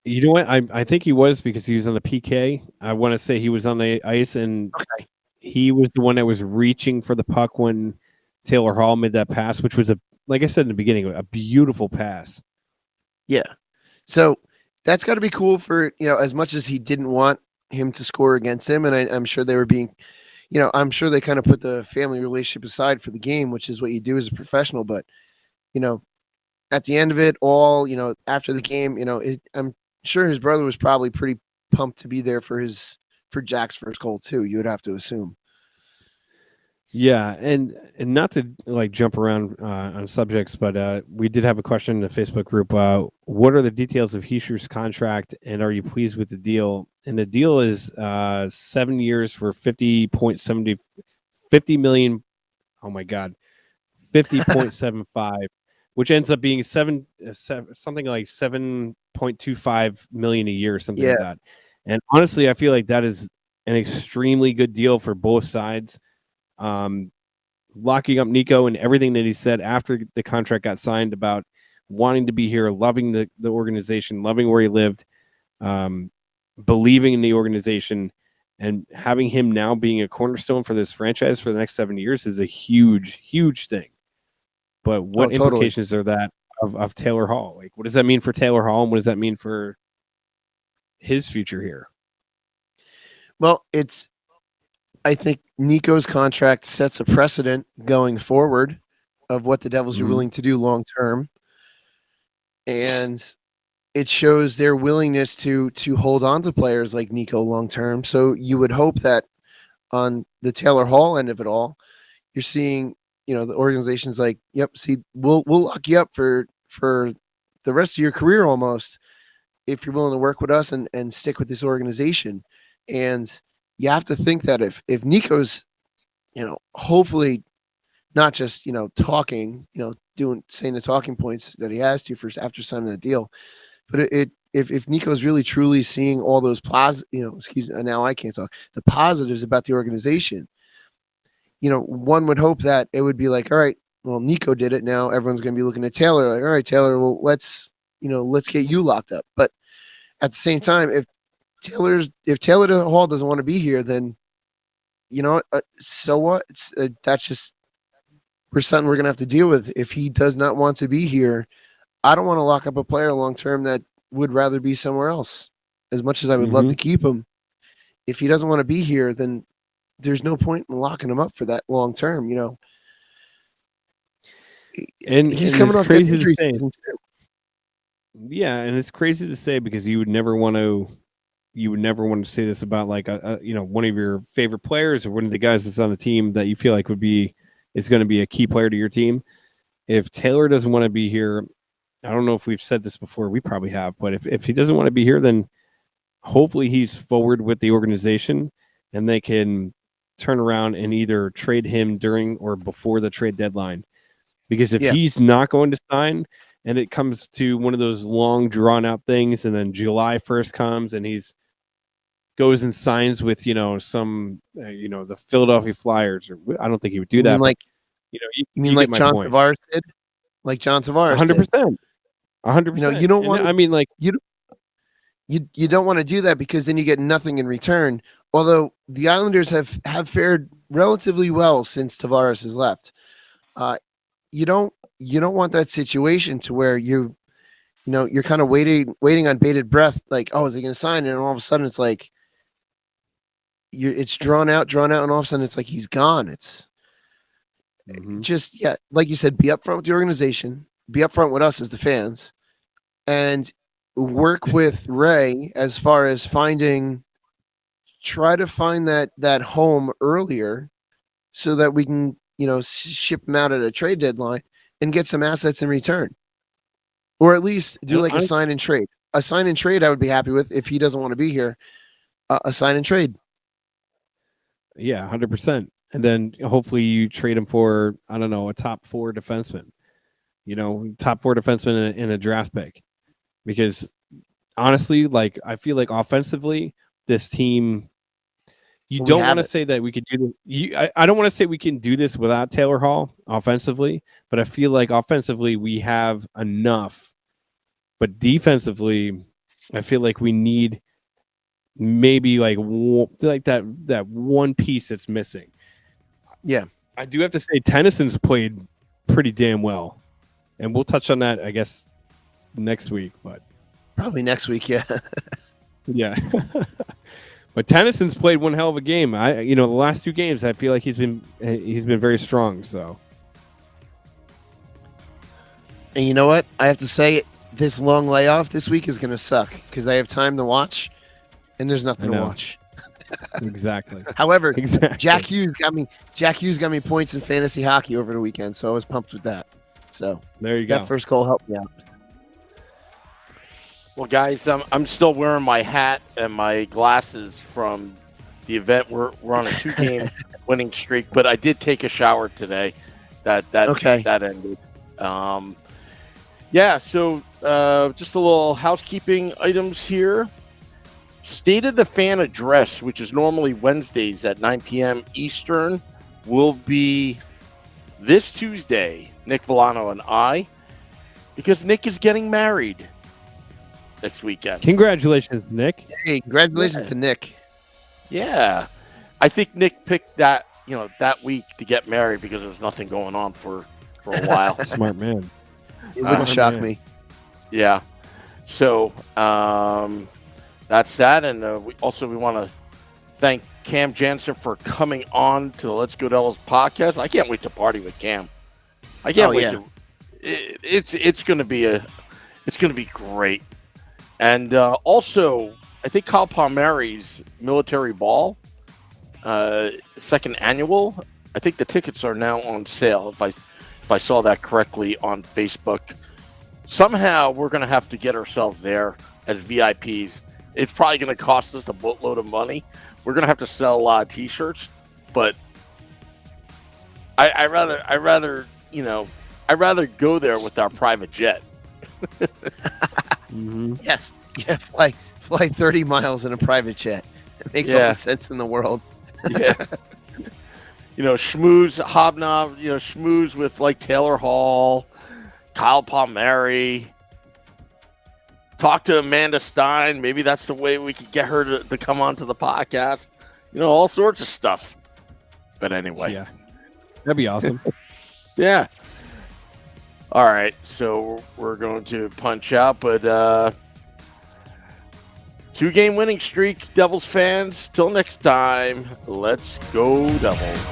You know what? I think he was, because he was on the PK. I want to say he was on the ice, and Okay. he was the one that was reaching for the puck when Taylor Hall made that pass, which was, like I said in the beginning, a beautiful pass. Yeah. So that's got to be cool for, as much as he didn't want him to score against him. And I'm sure they were being, I'm sure they kind of put the family relationship aside for the game, which is what you do as a professional. But, at the end of it all, after the game, I'm sure his brother was probably pretty pumped to be there for Jack's first goal too. You would have to assume. Yeah, and not to like jump around on subjects, but we did have a question in the Facebook group. What are the details of Heischer's contract, and are you pleased with the deal? And the deal is 7 years for 50 million. Oh my God, 50.75, which ends up being something like 7.25 million a year, something like that. And honestly, I feel like that is an extremely good deal for both sides. Locking up Nico and everything that he said after the contract got signed about wanting to be here, loving the organization, loving where he lived, believing in the organization, and having him now being a cornerstone for this franchise for the next 7 years is a huge, huge thing. But what implications are that of Taylor Hall? Like, what does that mean for Taylor Hall, and what does that mean for his future here? Well, I think Nico's contract sets a precedent going forward of what the Devils are willing to do long term. And it shows their willingness to hold on to players like Nico long term. So you would hope that on the Taylor Hall end of it all, you're seeing, the organization's like, yep, see, we'll lock you up for the rest of your career almost, if you're willing to work with us and stick with this organization. And you have to think that if Nico's, hopefully not just, talking, saying the talking points that he has to first after signing the deal, but if Nico's really truly seeing all those now I can't talk, the positives about the organization, one would hope that it would be like, all right, well, Nico did it. Now everyone's going to be looking at Taylor like, all right, Taylor, well, let's get you locked up. But at the same time, if Taylor Hall doesn't want to be here, then so what? That's just something we're gonna have to deal with. If he does not want to be here, I don't want to lock up a player long term that would rather be somewhere else. As much as I would love to keep him, if he doesn't want to be here, then there's no point in locking him up for that long term. And he's coming off crazy injury to say. season too. Yeah, and it's crazy to say because you would never want to say this about like one of your favorite players or one of the guys that's on the team that you feel like is going to be a key player to your team. If Taylor doesn't want to be here, I don't know if we've said this before, we probably have, but if he doesn't want to be here, then hopefully he's forward with the organization and they can turn around and either trade him during or before the trade deadline. Because if he's not going to sign and it comes to one of those long drawn out things and then July 1st comes and he's goes and signs with, the Philadelphia Flyers, or I don't think he would do that. You mean like John Tavares did? Like John Tavares 100%. 100%. You don't want to, I mean, like, you don't want to do that because then you get nothing in return. Although the Islanders have fared relatively well since Tavares has left. You don't want that situation to where you're kind of waiting on bated breath, like, oh, is he going to sign? And all of a sudden it's like, it's drawn out, and all of a sudden it's like he's gone. It's just, like you said, be upfront with the organization, be upfront with us as the fans, and work with Ray as far as try to find that home earlier so that we can, ship him out at a trade deadline and get some assets in return. Or at least do like a sign and trade. A sign and trade I would be happy with if he doesn't want to be here. A sign and trade. Yeah, 100%. And then hopefully you trade him for, I don't know, a top 4 defenseman. Top 4 defenseman in a draft pick. Because honestly, like, I feel like offensively, this team, You We don't have want to it. say that we could do this. I don't want to say we can do this without Taylor Hall offensively, but I feel like offensively we have enough. But defensively, I feel like we need maybe like that one piece that's missing. Yeah. I do have to say Tennyson's played pretty damn well, and we'll touch on that, I guess, next week. But Probably next week. Yeah. yeah. But Tennyson's played one hell of a game. The last 2 games, I feel like he's been very strong. So, And you know what? I have to say, this long layoff this week is going to suck because I have time to watch, and there's nothing to watch. exactly. However, Exactly. Jack Hughes got me points in fantasy hockey over the weekend, so I was pumped with that. So There you go. that first goal helped me out. Well, guys, I'm still wearing my hat and my glasses from the event. We're on a 2-game winning streak, but I did take a shower today. That ended. Yeah. So just a little housekeeping items here. State of the Fan address, which is normally Wednesdays at 9 p.m. Eastern, will be this Tuesday. Nick Villano and I, because Nick is getting married next weekend. Congratulations, Nick. Hey, congratulations to Nick. Yeah. I think Nick picked that week to get married because there was nothing going on for a while. Smart man. It wouldn't shock man. me. Yeah. So that's that. And we want to thank Cam Janssen for coming on to the Let's Go Devils podcast. I can't wait to party with Cam. I can't wait to. It's going to be great. And also, I think Kyle Palmieri's military ball, second annual. I think the tickets are now on sale. If I saw that correctly on Facebook, somehow we're going to have to get ourselves there as VIPs. It's probably going to cost us a boatload of money. We're going to have to sell a lot of T-shirts, but I'd rather go there with our private jet. Mm-hmm. Yes. Yeah. Fly 30 miles in a private jet. It makes all the sense in the world. Yeah. Schmooze, hobnob, schmooze with like Taylor Hall, Kyle Palmieri. Talk to Amanda Stein. Maybe that's the way we could get her to come onto the podcast. All sorts of stuff. But anyway. Yeah. That'd be awesome. Yeah. All right. So we're going to punch out, but 2-game winning streak, Devils fans. Till next time, let's go Devils.